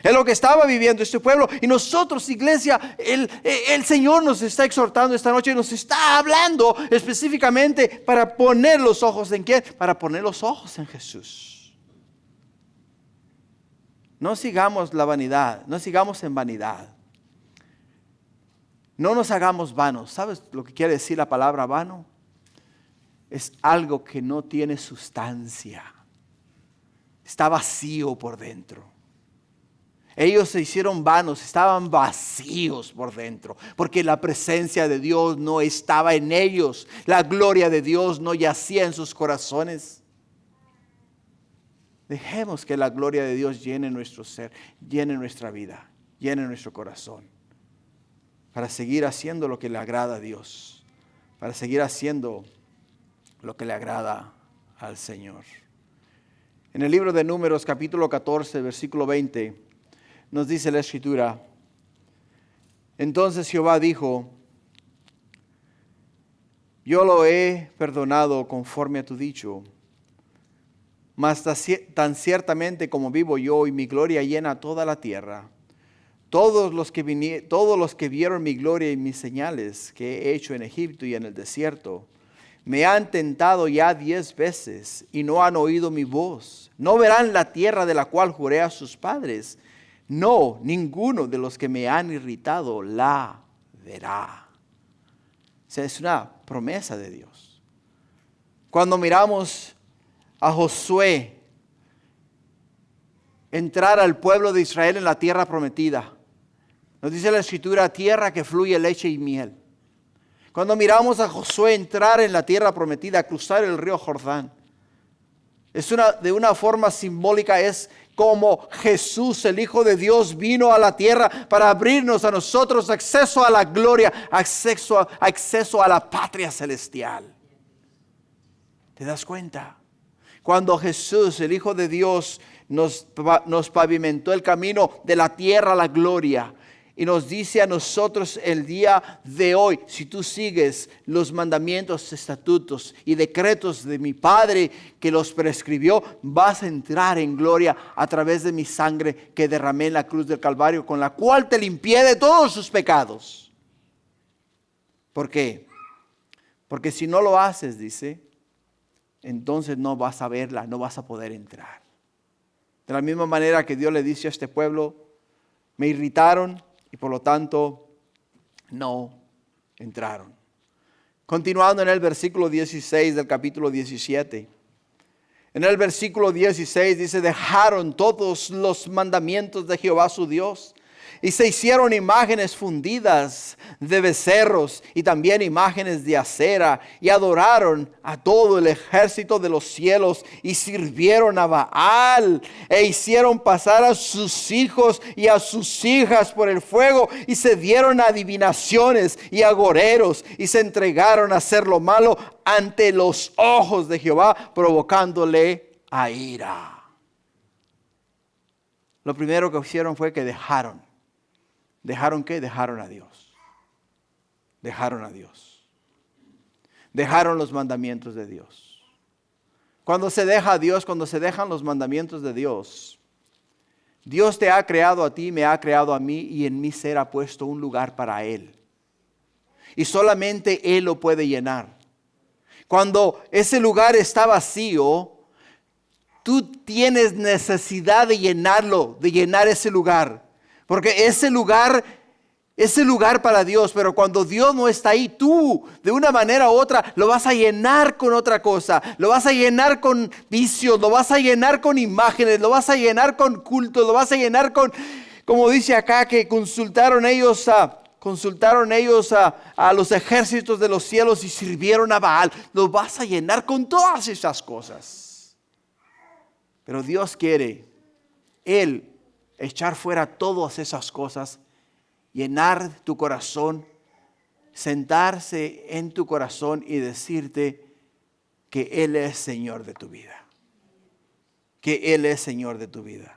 Es lo que estaba viviendo este pueblo. Y nosotros, iglesia, el Señor nos está exhortando esta noche, nos está hablando específicamente para poner los ojos ¿en quién? Para poner los ojos en Jesús. No sigamos la vanidad, no sigamos en vanidad. No nos hagamos vanos. ¿Sabes lo que quiere decir la palabra vano? Es algo que no tiene sustancia. Está vacío por dentro. Ellos se hicieron vanos, estaban vacíos por dentro, porque la presencia de Dios no estaba en ellos. La gloria de Dios no yacía en sus corazones. Dejemos que la gloria de Dios llene nuestro ser, llene nuestra vida, llene nuestro corazón, para seguir haciendo lo que le agrada a Dios, para seguir haciendo lo que le agrada al Señor. En el libro de Números, capítulo 14, versículo 20, nos dice la Escritura, entonces Jehová dijo, yo lo he perdonado conforme a tu dicho, mas tan ciertamente como vivo yo y mi gloria llena toda la tierra, todos los que vieron mi gloria y mis señales que he hecho en Egipto y en el desierto, me han tentado ya 10 veces y no han oído mi voz. No verán la tierra de la cual juré a sus padres. No, ninguno de los que me han irritado la verá. O sea, es una promesa de Dios. Cuando miramos a Josué entrar al pueblo de Israel en la tierra prometida, nos dice la Escritura, tierra que fluye leche y miel. Cuando miramos a Josué entrar en la tierra prometida, cruzar el río Jordán, de una forma simbólica, es como Jesús, el Hijo de Dios, vino a la tierra para abrirnos a nosotros acceso a la gloria, acceso a la patria celestial. ¿Te das cuenta? Cuando Jesús, el Hijo de Dios, nos pavimentó el camino de la tierra a la gloria, y nos dice a nosotros el día de hoy, si tú sigues los mandamientos, estatutos y decretos de mi Padre que los prescribió, vas a entrar en gloria a través de mi sangre que derramé en la cruz del Calvario, con la cual te limpié de todos sus pecados. ¿Por qué? Porque si no lo haces, dice, entonces no vas a verla, no vas a poder entrar. De la misma manera que Dios le dice a este pueblo, me irritaron y por lo tanto no entraron. Continuando en el versículo 16 del capítulo 17. En el versículo 16 dice, dejaron todos los mandamientos de Jehová su Dios y se hicieron imágenes fundidas de becerros y también imágenes de acera y adoraron a todo el ejército de los cielos y sirvieron a Baal e hicieron pasar a sus hijos y a sus hijas por el fuego y se dieron a adivinaciones y agoreros y se entregaron a hacer lo malo ante los ojos de Jehová, provocándole a ira. Lo primero que hicieron fue que dejaron. ¿Dejaron qué? Dejaron a Dios. Dejaron a Dios. Dejaron los mandamientos de Dios. Cuando se deja a Dios, cuando se dejan los mandamientos de Dios, Dios te ha creado a ti, me ha creado a mí y en mi ser ha puesto un lugar para Él. Y solamente Él lo puede llenar. Cuando ese lugar está vacío, tú tienes necesidad de llenarlo, de llenar ese lugar. Porque ese lugar para Dios, pero cuando Dios no está ahí, tú de una manera u otra lo vas a llenar con otra cosa, lo vas a llenar con vicios, lo vas a llenar con imágenes, lo vas a llenar con cultos, lo vas a llenar con, como dice acá, que consultaron ellos a los ejércitos de los cielos y sirvieron a Baal. Lo vas a llenar con todas esas cosas. Pero Dios quiere, Él, echar fuera todas esas cosas, llenar tu corazón, sentarse en tu corazón y decirte que Él es Señor de tu vida. Que Él es Señor de tu vida.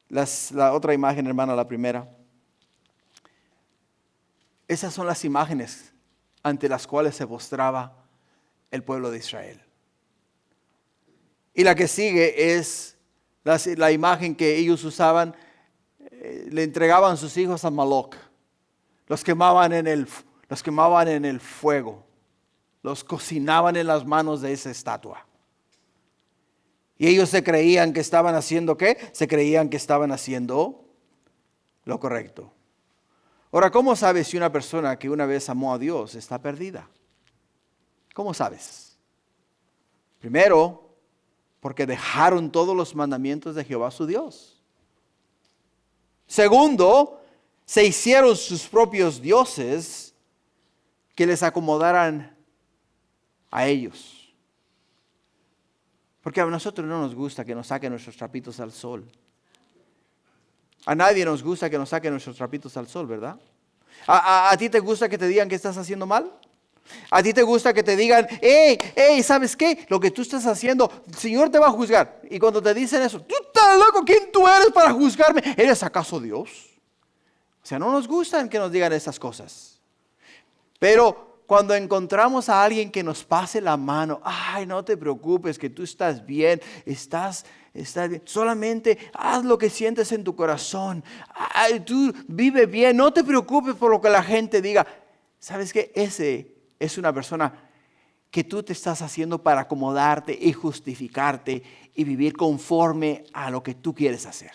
La otra imagen, hermana, la primera. Esas son las imágenes ante las cuales se postraba el pueblo de Israel. Y la que sigue es la imagen que ellos usaban, le entregaban sus hijos a Moloch. Los quemaban en el fuego. Los cocinaban en las manos de esa estatua. Y ellos se creían que estaban haciendo ¿qué? Se creían que estaban haciendo lo correcto. Ahora, ¿cómo sabes si una persona que una vez amó a Dios está perdida? ¿Cómo sabes? Primero, porque dejaron todos los mandamientos de Jehová su Dios. Segundo, se hicieron sus propios dioses que les acomodaran a ellos. Porque a nosotros no nos gusta que nos saquen nuestros trapitos al sol. A nadie nos gusta que nos saquen nuestros trapitos al sol, ¿verdad? ¿A ti te gusta que te digan que estás haciendo mal? ¿A ti te gusta que te digan, hey, ¿sabes qué? Lo que tú estás haciendo, el Señor te va a juzgar. Y cuando te dicen eso, tú estás loco, ¿quién tú eres para juzgarme? ¿Eres acaso Dios? O sea, no nos gustan que nos digan esas cosas. Pero cuando encontramos a alguien que nos pase la mano, ay, no te preocupes, que tú estás bien, estás bien. Solamente haz lo que sientes en tu corazón. Ay, tú vive bien, no te preocupes por lo que la gente diga. ¿Sabes qué? Ese es una persona que tú te estás haciendo para acomodarte y justificarte y vivir conforme a lo que tú quieres hacer.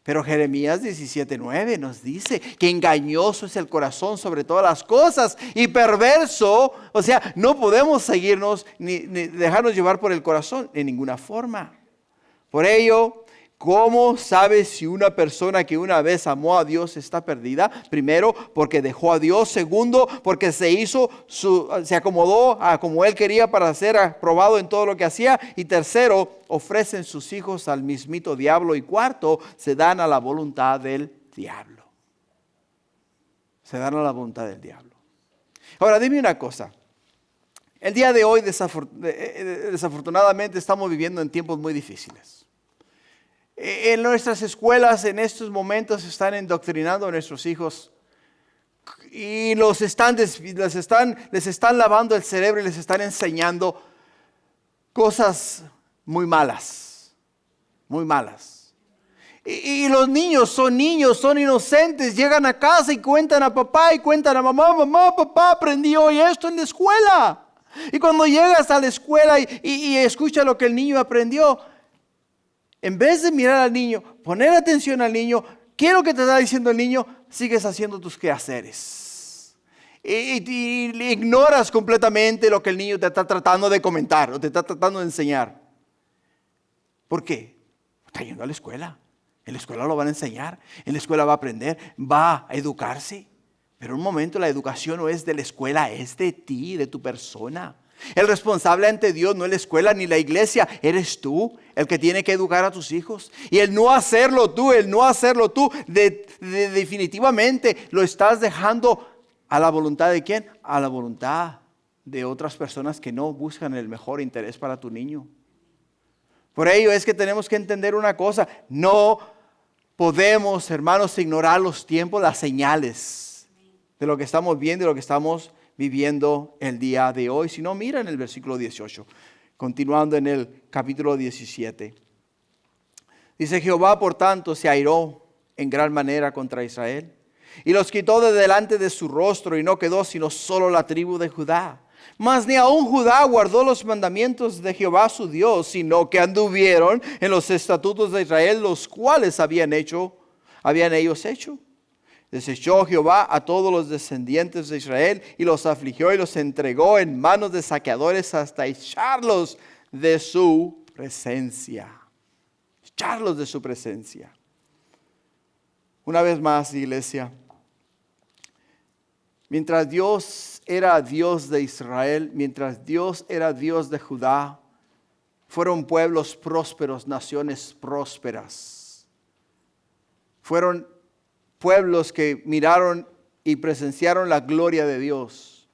Pero Jeremías 17:9 nos dice que engañoso es el corazón sobre todas las cosas y perverso. O sea, no podemos seguirnos ni dejarnos llevar por el corazón en ninguna forma. Por ello, ¿cómo sabes si una persona que una vez amó a Dios está perdida? Primero, porque dejó a Dios. Segundo, porque se acomodó a como él quería para ser aprobado en todo lo que hacía. Y tercero, ofrecen sus hijos al mismito diablo. Y cuarto, se dan a la voluntad del diablo. Se dan a la voluntad del diablo. Ahora, dime una cosa. El día de hoy, desafortunadamente, estamos viviendo en tiempos muy difíciles. En nuestras escuelas en estos momentos están indoctrinando a nuestros hijos y les están lavando el cerebro y les están enseñando cosas muy malas, muy malas. Y los niños, son inocentes, llegan a casa y cuentan a papá y cuentan a mamá, papá, aprendí hoy esto en la escuela. Y cuando llegas a la escuela y escuchas lo que el niño aprendió, en vez de mirar al niño, poner atención al niño, ¿qué es lo que te está diciendo el niño? Sigues haciendo tus quehaceres. Y ignoras completamente lo que el niño te está tratando de comentar o te está tratando de enseñar. ¿Por qué? Está yendo a la escuela. En la escuela lo van a enseñar, en la escuela va a aprender, va a educarse. Pero un momento la educación no es de la escuela, es de ti, de tu persona. El responsable ante Dios no es la escuela ni la iglesia, eres tú el que tiene que educar a tus hijos. Y el no hacerlo tú, definitivamente lo estás dejando a la voluntad de ¿quién? A la voluntad de otras personas que no buscan el mejor interés para tu niño. Por ello es que tenemos que entender una cosa, no podemos, hermanos, ignorar los tiempos, las señales de lo que estamos viendo y lo que estamos viviendo el día de hoy. Si no, mira en el versículo 18, continuando en el capítulo 17. Dice: Jehová, por tanto, se airó en gran manera contra Israel y los quitó de delante de su rostro, y no quedó sino solo la tribu de Judá. Mas ni aun Judá guardó los mandamientos de Jehová su Dios, sino que anduvieron en los estatutos de Israel, los cuales habían ellos hecho. Desechó Jehová a todos los descendientes de Israel y los afligió y los entregó en manos de saqueadores hasta echarlos de su presencia. Echarlos de su presencia. Una vez más, iglesia, mientras Dios era Dios de Israel, mientras Dios era Dios de Judá, fueron pueblos prósperos, naciones prósperas. Fueron pueblos que miraron y presenciaron la gloria de Dios.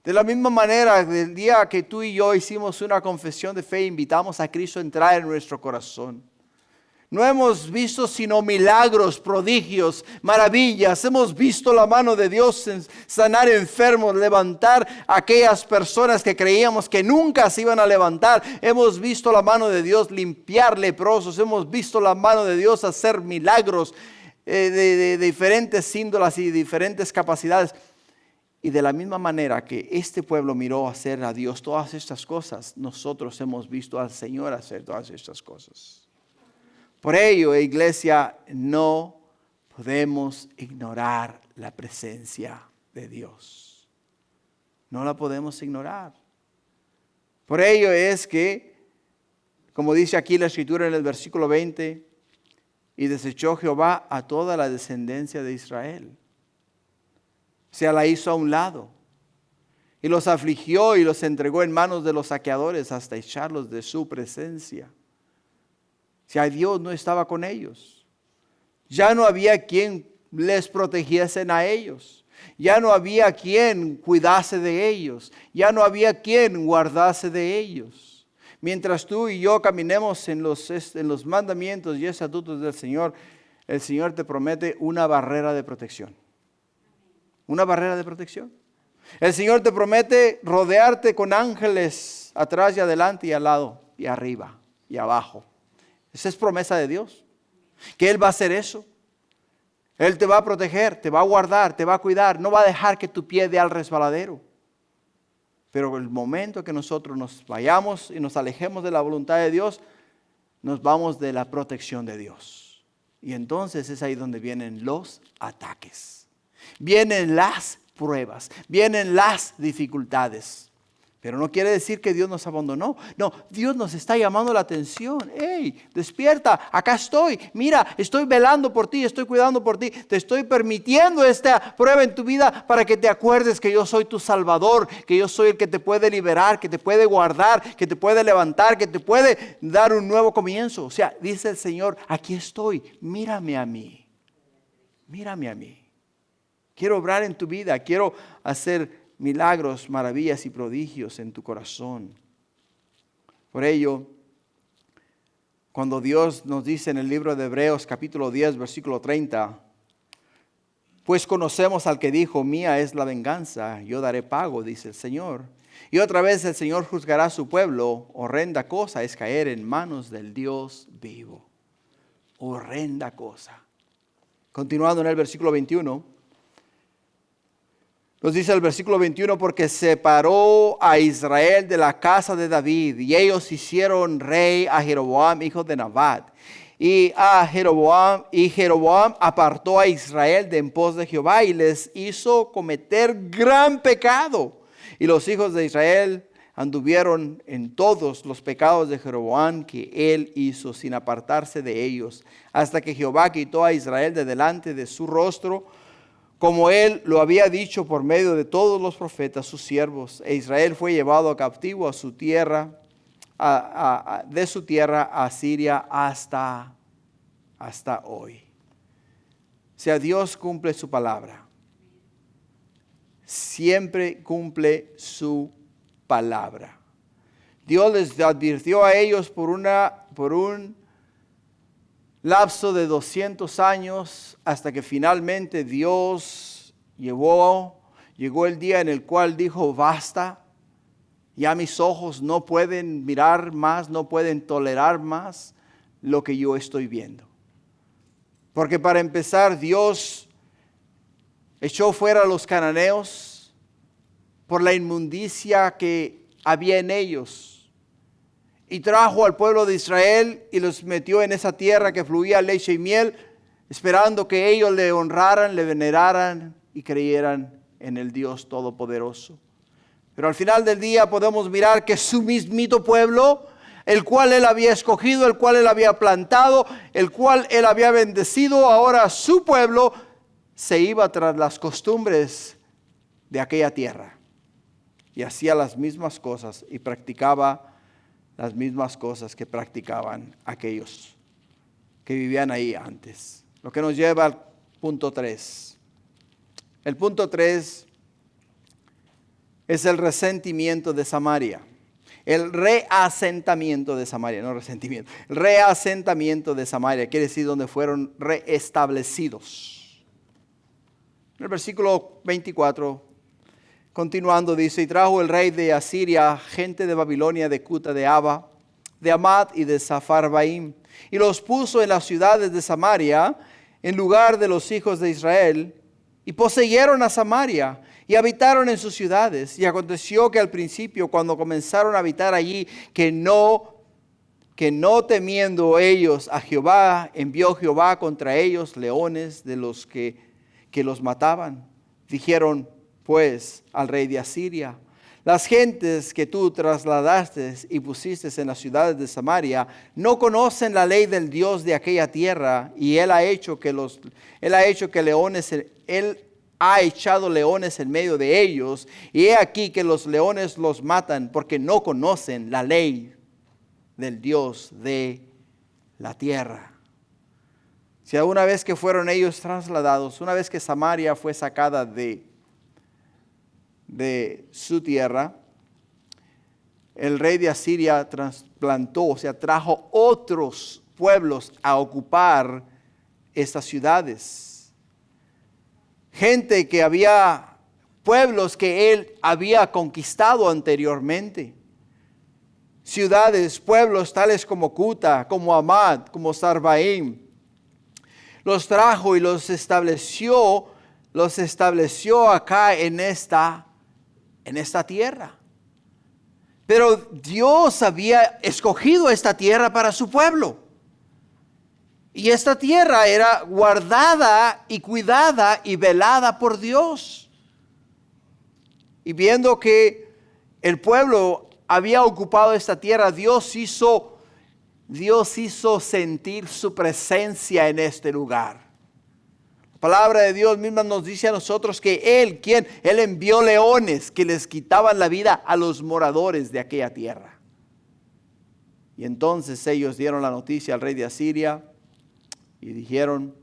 De la misma manera, del día que tú y yo hicimos una confesión de fe, invitamos a Cristo a entrar en nuestro corazón. No hemos visto sino milagros, prodigios, maravillas. Hemos visto la mano de Dios en sanar enfermos, levantar a aquellas personas que creíamos que nunca se iban a levantar. Hemos visto la mano de Dios limpiar leprosos. Hemos visto la mano de Dios hacer milagros de diferentes índolas y diferentes capacidades. Y de la misma manera que este pueblo miró hacer a Dios todas estas cosas, nosotros hemos visto al Señor hacer todas estas cosas. Por ello, iglesia, no podemos ignorar la presencia de Dios. No la podemos ignorar. Por ello es que, como dice aquí la escritura en el versículo 20, y desechó Jehová a toda la descendencia de Israel. Se la hizo a un lado. Y los afligió y los entregó en manos de los saqueadores hasta echarlos de su presencia. Si Dios no estaba con ellos, ya no había quien les protegiesen a ellos, ya no había quien cuidase de ellos, ya no había quien guardase de ellos. Mientras tú y yo caminemos en los mandamientos y estatutos del Señor, el Señor te promete una barrera de protección. Una barrera de protección. El Señor te promete rodearte con ángeles atrás y adelante y al lado y arriba y abajo. Esa es promesa de Dios, que Él va a hacer eso. Él te va a proteger, te va a guardar, te va a cuidar, no va a dejar que tu pie dé al resbaladero. Pero el momento que nosotros nos vayamos y nos alejemos de la voluntad de Dios, nos vamos de la protección de Dios. Y entonces es ahí donde vienen los ataques, vienen las pruebas, vienen las dificultades. Pero no quiere decir que Dios nos abandonó. No, Dios nos está llamando la atención. ¡Hey, despierta! Acá estoy. Mira, estoy velando por ti, estoy cuidando por ti. Te estoy permitiendo esta prueba en tu vida para que te acuerdes que yo soy tu Salvador, que yo soy el que te puede liberar, que te puede guardar, que te puede levantar, que te puede dar un nuevo comienzo. O sea, dice el Señor, aquí estoy, mírame a mí. Mírame a mí. Quiero obrar en tu vida, quiero hacer milagros, maravillas y prodigios en tu corazón. Por ello, Cuando Dios nos dice en el libro de Hebreos capítulo 10, versículo 30, pues conocemos al que dijo, mía es la venganza, yo daré pago, dice el Señor. Y otra vez el Señor juzgará a su pueblo. Horrenda cosa es caer en manos del Dios vivo. Horrenda cosa. Continuando en el versículo 21. Nos dice el versículo 21, porque separó a Israel de la casa de David, y ellos hicieron rey a Jeroboam, hijo de Nabat. Y Jeroboam apartó a Israel de en pos de Jehová y les hizo cometer gran pecado. Y los hijos de Israel anduvieron en todos los pecados de Jeroboam que él hizo, sin apartarse de ellos, hasta que Jehová quitó a Israel de delante de su rostro, como él lo había dicho por medio de todos los profetas, sus siervos. E Israel fue llevado cautivo a su tierra, de su tierra a Siria hasta hoy. O sea, Dios cumple su palabra. Siempre cumple su palabra. Dios les advirtió a ellos por un lapso de 200 años hasta que finalmente Dios llegó el día en el cual dijo, basta, ya mis ojos no pueden mirar más, no pueden tolerar más lo que yo estoy viendo. Porque para empezar, Dios echó fuera a los cananeos por la inmundicia que había en ellos. Y trajo al pueblo de Israel y los metió en esa tierra que fluía leche y miel, esperando que ellos le honraran, le veneraran y creyeran en el Dios Todopoderoso. Pero al final del día podemos mirar que su mismito pueblo, el cual él había escogido, el cual él había plantado, el cual él había bendecido, ahora su pueblo se iba tras las costumbres de aquella tierra. Y hacía las mismas cosas y practicaba las mismas cosas que practicaban aquellos que vivían ahí antes. Lo que nos lleva al punto 3. El punto 3 es el resentimiento de Samaria. El reasentamiento de Samaria, no resentimiento. El reasentamiento de Samaria quiere decir donde fueron reestablecidos. En el versículo 24, continuando dice, y trajo el rey de Asiria gente de Babilonia, de Cuta, de Aba, de Amat y de Safarbaim, y los puso en las ciudades de Samaria, en lugar de los hijos de Israel, y poseyeron a Samaria, y habitaron en sus ciudades. Y aconteció que al principio, cuando comenzaron a habitar allí, que no temiendo ellos a Jehová, envió Jehová contra ellos leones de los que los mataban. Dijeron pues al rey de Asiria, las gentes que tú trasladaste y pusiste en las ciudades de Samaria no conocen la ley del Dios de aquella tierra, y él ha echado leones en medio de ellos, y he aquí que los leones los matan porque no conocen la ley del Dios de la tierra. Si una vez que fueron ellos trasladados, una vez que Samaria fue sacada de su tierra, el rey de Asiria trasplantó, o sea, trajo otros pueblos a ocupar estas ciudades. Gente que pueblos que él había conquistado anteriormente. Ciudades, pueblos tales como Cuta, como Amad, como Sarbaim. Los trajo y los estableció acá en esta tierra. Pero Dios había escogido esta tierra para su pueblo. Y esta tierra era guardada y cuidada y velada por Dios. Y viendo que el pueblo había ocupado esta tierra, Dios hizo sentir su presencia en este lugar. La palabra de Dios misma nos dice a nosotros que Él envió leones que les quitaban la vida a los moradores de aquella tierra. Y entonces ellos dieron la noticia al rey de Asiria y dijeron,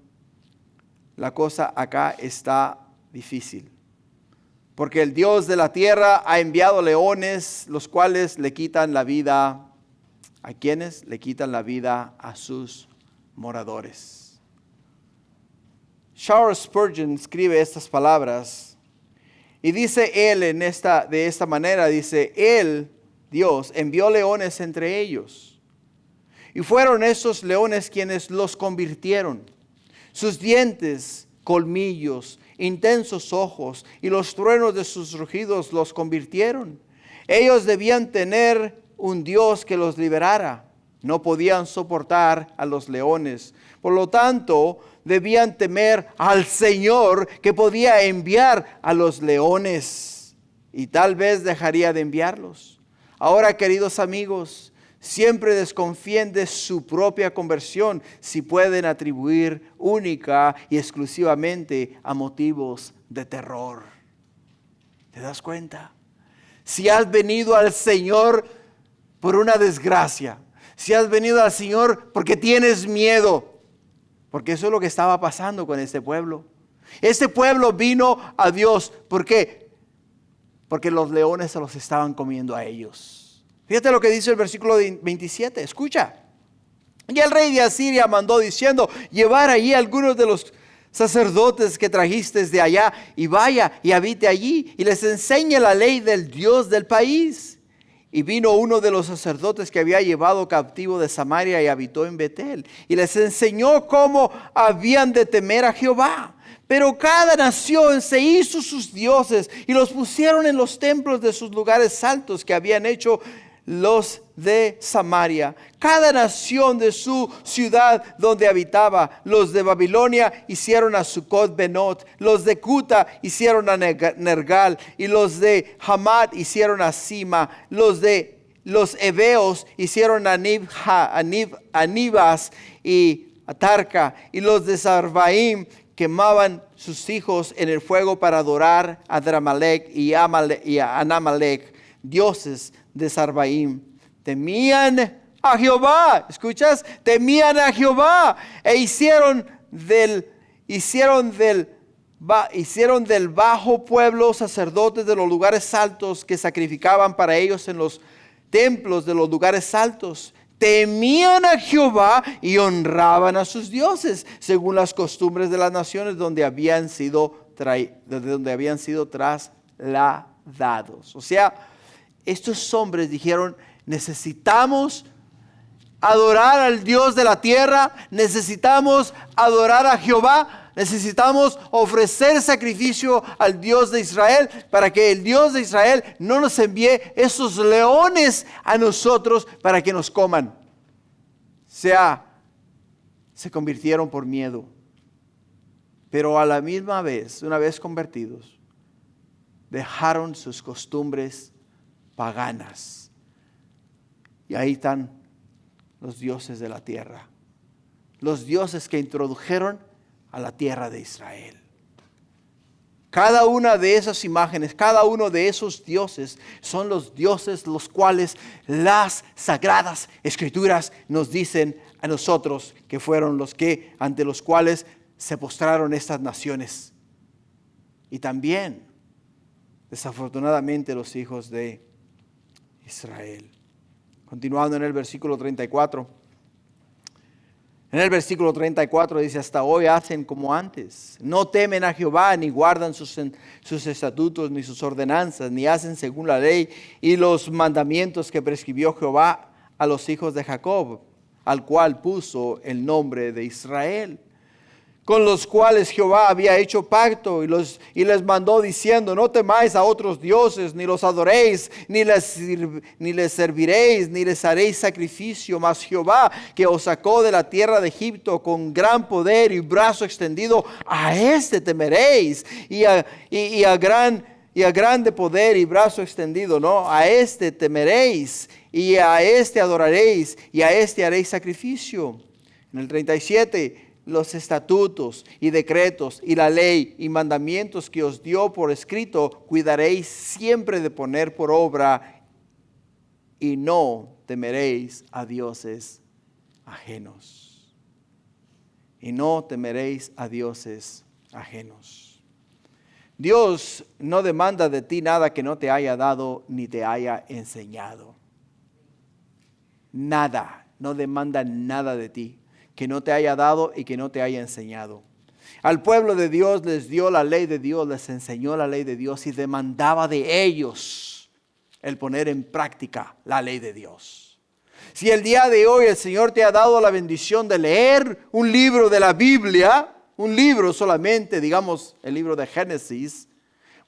la cosa acá está difícil, porque el Dios de la tierra ha enviado leones, los cuales le quitan la vida a quienes le quitan la vida a sus moradores. Charles Spurgeon escribe estas palabras y dice él de esta manera, dice, Él, Dios, envió leones entre ellos. Y fueron esos leones quienes los convirtieron. Sus dientes, colmillos, intensos ojos y los truenos de sus rugidos los convirtieron. Ellos debían tener un Dios que los liberara. No podían soportar a los leones. Por lo tanto, debían temer al Señor que podía enviar a los leones. Y tal vez dejaría de enviarlos. Ahora, queridos amigos, siempre desconfíen de su propia conversión si pueden atribuir única y exclusivamente a motivos de terror. ¿Te das cuenta? Si has venido al Señor por una desgracia, si has venido al Señor porque tienes miedo, porque eso es lo que estaba pasando con este pueblo. Este pueblo vino a Dios. ¿Por qué? Porque los leones se los estaban comiendo a ellos. Fíjate lo que dice el versículo 27. Escucha. Y el rey de Asiria mandó diciendo, llevar allí algunos de los sacerdotes que trajiste de allá, y vaya y habite allí, y les enseñe la ley del Dios del país. Y vino uno de los sacerdotes que había llevado cautivo de Samaria y habitó en Betel, y les enseñó cómo habían de temer a Jehová. Pero cada nación se hizo sus dioses y los pusieron en los templos de sus lugares altos que habían hecho los de Samaria. Cada nación de su ciudad donde habitaba. Los de Babilonia hicieron a Sucot Benot. Los de Cuta hicieron a Nergal. Y los de Hamat hicieron a Sima. Los heveos hicieron a Nibas y a Tarca. Y los de Sarbaim quemaban sus hijos en el fuego para adorar a Adramalec y a Anamalec, dioses de Sarbaim. Temían a Jehová, ¿escuchas? Temían a Jehová e hicieron del bajo pueblo sacerdotes de los lugares altos que sacrificaban para ellos en los templos de los lugares altos. Temían a Jehová y honraban a sus dioses, según las costumbres de las naciones donde habían sido trasladados. O sea, estos hombres dijeron, necesitamos adorar al Dios de la tierra, necesitamos adorar a Jehová, necesitamos ofrecer sacrificio al Dios de Israel para que el Dios de Israel no nos envíe esos leones a nosotros para que nos coman. O sea, se convirtieron por miedo. Pero a la misma vez, una vez convertidos, dejaron sus costumbres paganas. Y ahí están los dioses de la tierra. Los dioses que introdujeron a la tierra de Israel. Cada una de esas imágenes, cada uno de esos dioses son los dioses los cuales las sagradas escrituras nos dicen a nosotros que fueron los que ante los cuales se postraron estas naciones. Y también, desafortunadamente, los hijos de Israel. Continuando en el versículo 34. En el versículo 34 dice, hasta hoy hacen como antes. No temen a Jehová, ni guardan sus estatutos, ni sus ordenanzas, ni hacen según la ley y los mandamientos que prescribió Jehová a los hijos de Jacob, al cual puso el nombre de Israel, con los cuales Jehová había hecho pacto y les mandó diciendo, no temáis a otros dioses, ni los adoréis, ni les serviréis, ni les haréis sacrificio, mas Jehová que os sacó de la tierra de Egipto con gran poder y brazo extendido, a este temeréis, y a grande poder y brazo extendido, ¿no? A este temeréis, y a este adoraréis, y a este haréis sacrificio. En el 37, los estatutos y decretos y la ley y mandamientos que os dio por escrito, cuidaréis siempre de poner por obra, y no temeréis a dioses ajenos. Y no temeréis a dioses ajenos. Dios no demanda de ti nada que no te haya dado ni te haya enseñado. nada, no demanda nada de ti que no te haya dado y que no te haya enseñado. Al pueblo de Dios les dio la ley de Dios, les enseñó la ley de Dios y demandaba de ellos el poner en práctica la ley de Dios. Si el día de hoy el Señor te ha dado la bendición de leer un libro de la Biblia, un libro solamente, digamos el libro de Génesis,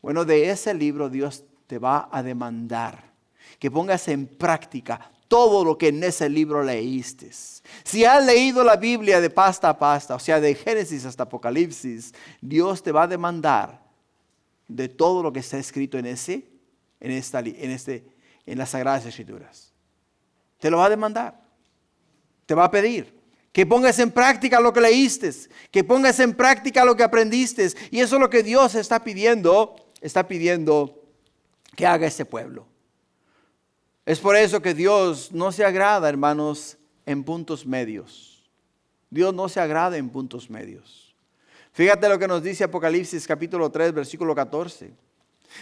bueno, de ese libro Dios te va a demandar que pongas en práctica todo lo que en ese libro leíste. Si has leído la Biblia de pasta a pasta, o sea, de Génesis hasta Apocalipsis, Dios te va a demandar de todo lo que está escrito en las Sagradas Escrituras. Te lo va a demandar. Te va a pedir que pongas en práctica lo que leíste, que pongas en práctica lo que aprendiste. Y eso es lo que Dios está pidiendo que haga ese pueblo. Es por eso que Dios no se agrada, hermanos, en puntos medios. Dios no se agrada en puntos medios. Fíjate lo que nos dice Apocalipsis capítulo 3, versículo 14.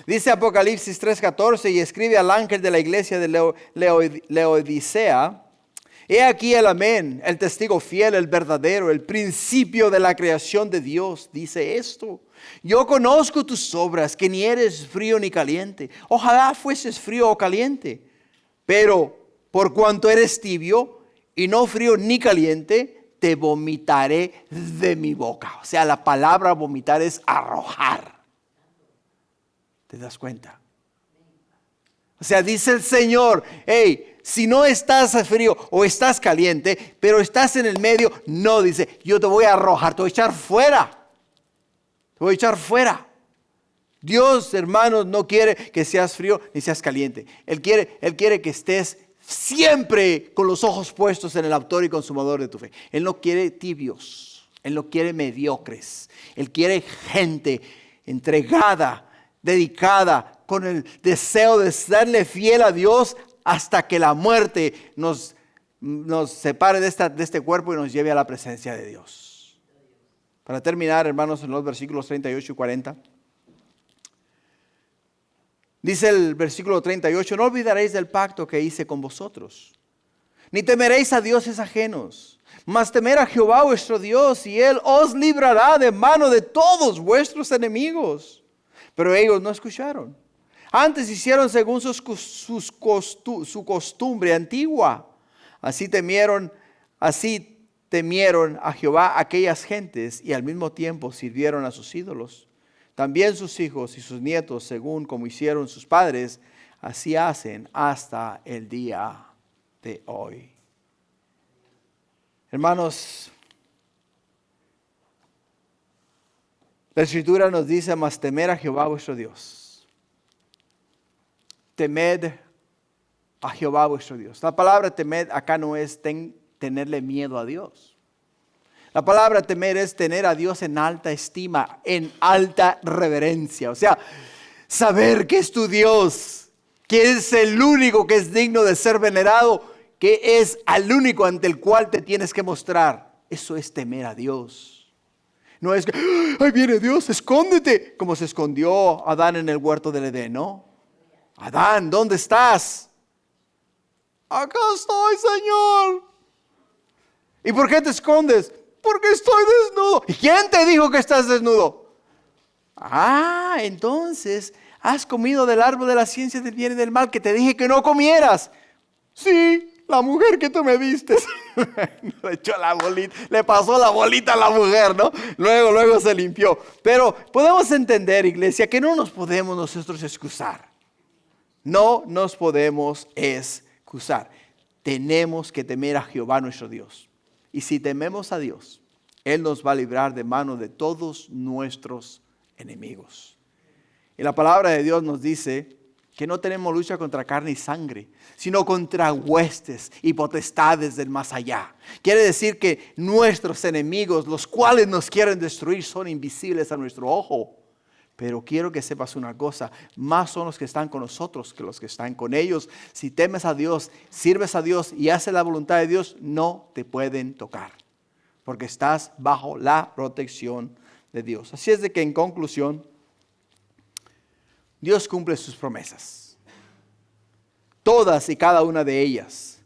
Dice Apocalipsis 3:14, y escribe al ángel de la iglesia de Laodicea: he aquí el amén, el testigo fiel, el verdadero, el principio de la creación de Dios. Dice esto: yo conozco tus obras, que ni eres frío ni caliente. Ojalá fueses frío o caliente. Pero por cuanto eres tibio y no frío ni caliente, te vomitaré de mi boca. O sea, la palabra vomitar es arrojar. ¿Te das cuenta? O sea, dice el Señor: hey, si no estás frío o estás caliente, pero estás en el medio, no, dice, yo te voy a arrojar, te voy a echar fuera. Te voy a echar fuera. Dios, hermanos, no quiere que seas frío ni seas caliente. Él quiere que estés siempre con los ojos puestos en el autor y consumador de tu fe. Él no quiere tibios. Él no quiere mediocres. Él quiere gente entregada, dedicada, con el deseo de serle fiel a Dios hasta que la muerte nos separe de este cuerpo y nos lleve a la presencia de Dios. Para terminar, hermanos, en los versículos 38 y 40. Dice el versículo 38, no olvidaréis del pacto que hice con vosotros, ni temeréis a dioses ajenos, mas temer a Jehová vuestro Dios, y Él os librará de mano de todos vuestros enemigos. Pero ellos no escucharon. Antes hicieron según su costumbre antigua. Así temieron a Jehová aquellas gentes, y al mismo tiempo sirvieron a sus ídolos. También sus hijos y sus nietos, según como hicieron sus padres, así hacen hasta el día de hoy. Hermanos, la Escritura nos dice: mas temer a Jehová vuestro Dios. Temed a Jehová vuestro Dios. La palabra temed acá no es tenerle miedo a Dios. La palabra temer es tener a Dios en alta estima, en alta reverencia. O sea, saber que es tu Dios, que es el único que es digno de ser venerado, que es al único ante el cual te tienes que mostrar. Eso es temer a Dios. No es que, ¡ay, viene Dios, escóndete! Como se escondió Adán en el huerto del Edén, ¿no? Adán, ¿dónde estás? Acá estoy, Señor. ¿Y por qué te escondes? Porque estoy desnudo. ¿Y quién te dijo que estás desnudo? Ah, entonces has comido del árbol de la ciencia del bien y del mal que te dije que no comieras. Sí, la mujer que tú me diste. Le echó la bolita, le pasó la bolita a la mujer, ¿no? Luego se limpió. Pero podemos entender, iglesia, que no nos podemos nosotros excusar. No nos podemos excusar. Tenemos que temer a Jehová nuestro Dios. Y si tememos a Dios, Él nos va a librar de mano de todos nuestros enemigos. Y la palabra de Dios nos dice que no tenemos lucha contra carne y sangre, sino contra huestes y potestades del más allá. Quiere decir que nuestros enemigos, los cuales nos quieren destruir, son invisibles a nuestro ojo. Pero quiero que sepas una cosa: más son los que están con nosotros que los que están con ellos. Si temes a Dios, sirves a Dios y haces la voluntad de Dios, no te pueden tocar, porque estás bajo la protección de Dios. Así es de que, en conclusión, Dios cumple sus promesas, todas y cada una de ellas.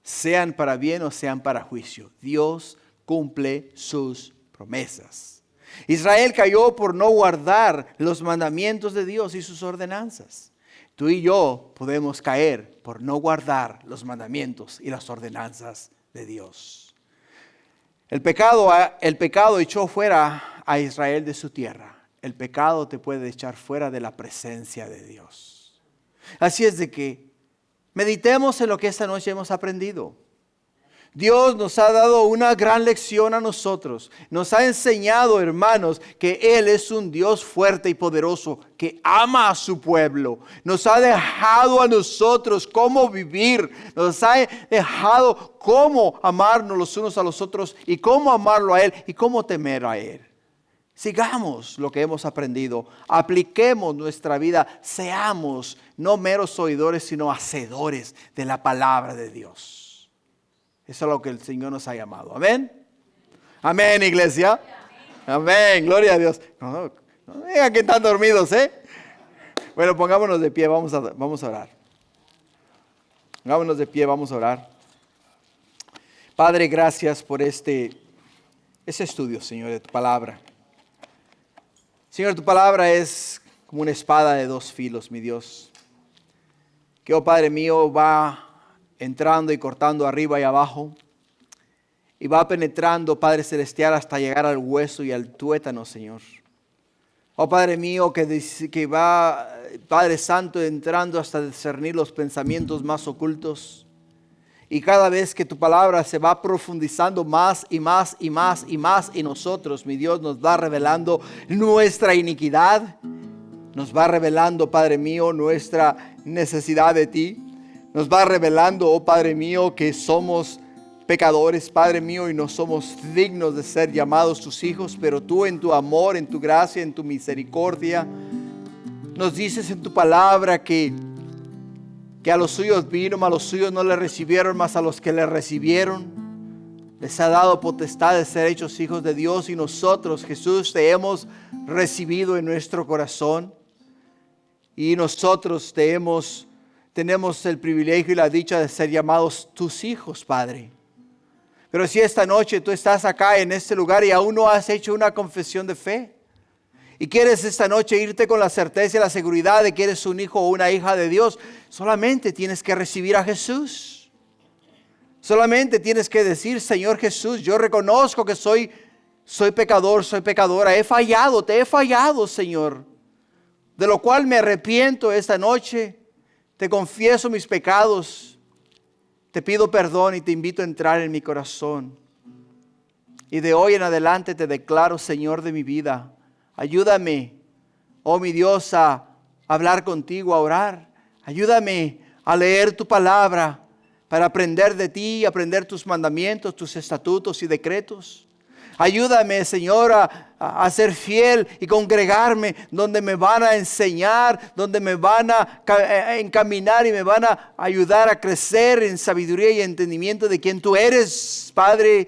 sean para bien o sean para juicio. Dios cumple sus promesas. Israel cayó por no guardar los mandamientos de Dios y sus ordenanzas. Tú y yo podemos caer por no guardar los mandamientos y las ordenanzas de Dios. El pecado echó fuera a Israel de su tierra. El pecado te puede echar fuera de la presencia de Dios. Así es de que meditemos en lo que esta noche hemos aprendido. Dios nos ha dado una gran lección a nosotros. Nos ha enseñado, hermanos, que Él es un Dios fuerte y poderoso que ama a su pueblo. Nos ha dejado a nosotros cómo vivir. Nos ha dejado cómo amarnos los unos a los otros y cómo amarlo a Él y cómo temer a Él. Sigamos lo que hemos aprendido, apliquemos nuestra vida, seamos no meros oidores, sino hacedores de la palabra de Dios. Eso es lo que el Señor nos ha llamado. Amén. Amén, iglesia. Amén. Gloria a Dios. No digan que están dormidos, Bueno, pongámonos de pie, vamos a orar. Pongámonos de pie, vamos a orar. Padre, gracias por ese estudio, Señor, de tu palabra. Señor, tu palabra es como una espada de dos filos, mi Dios. Que, oh Padre mío, va entrando y cortando arriba y abajo. Y va penetrando, Padre Celestial, hasta llegar al hueso y al tuétano, Señor. Oh Padre mío, que va, Padre Santo, entrando hasta discernir los pensamientos más ocultos. Y cada vez que tu palabra se va profundizando más y más y más y más en nosotros, mi Dios, nos va revelando nuestra iniquidad. Nos va revelando, Padre mío, nuestra necesidad de ti. Nos va revelando, oh Padre mío, que somos pecadores, Padre mío, y no somos dignos de ser llamados tus hijos. Pero tú en tu amor, en tu gracia, en tu misericordia, nos dices en tu palabra que a los suyos vino, mas a los suyos no le recibieron, mas a los que le recibieron les ha dado potestad de ser hechos hijos de Dios. Y nosotros, Jesús, te hemos recibido en nuestro corazón. Y nosotros tenemos el privilegio y la dicha de ser llamados tus hijos, Padre. Pero si esta noche tú estás acá en este lugar y aún no has hecho una confesión de fe, y quieres esta noche irte con la certeza y la seguridad de que eres un hijo o una hija de Dios, solamente tienes que recibir a Jesús. Solamente tienes que decir: Señor Jesús, yo reconozco que soy pecador, soy pecadora. He fallado, te he fallado, Señor. De lo cual me arrepiento esta noche. Te confieso mis pecados. Te pido perdón y te invito a entrar en mi corazón. Y de hoy en adelante te declaro Señor de mi vida. Ayúdame, oh mi Dios, a hablar contigo, a orar. Ayúdame a leer tu palabra para aprender de ti, aprender tus mandamientos, tus estatutos y decretos. Ayúdame, Señor, a ser fiel y congregarme donde me van a enseñar, donde me van a encaminar y me van a ayudar a crecer en sabiduría y entendimiento de quién tú eres, Padre.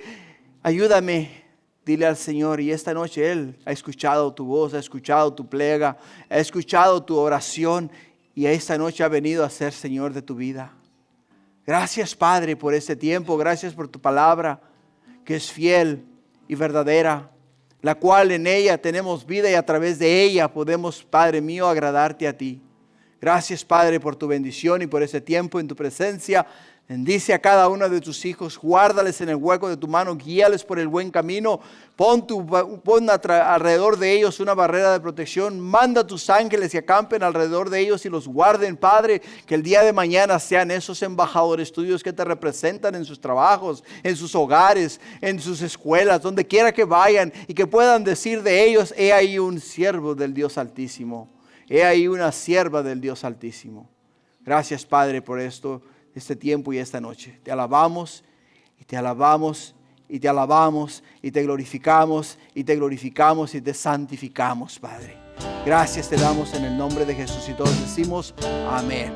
Ayúdame. Dile al Señor, y esta noche Él ha escuchado tu voz, ha escuchado tu plega, ha escuchado tu oración y esta noche ha venido a ser Señor de tu vida. Gracias, Padre, por este tiempo. Gracias por tu palabra que es fiel y verdadera, la cual en ella tenemos vida y a través de ella podemos, Padre mío, agradarte a ti. Gracias, Padre, por tu bendición y por ese tiempo en tu presencia. Bendice a cada uno de tus hijos, guárdales en el hueco de tu mano, guíales por el buen camino, pon alrededor de ellos una barrera de protección, manda a tus ángeles y acampen alrededor de ellos y los guarden, Padre, que el día de mañana sean esos embajadores tuyos que te representan en sus trabajos, en sus hogares, en sus escuelas, donde quiera que vayan y que puedan decir de ellos: he ahí un siervo del Dios Altísimo, he ahí una sierva del Dios Altísimo. Gracias, Padre, por este tiempo y esta noche. Te alabamos y te alabamos y te alabamos y te glorificamos y te glorificamos y te santificamos, Padre. Gracias te damos en el nombre de Jesús y todos decimos amén.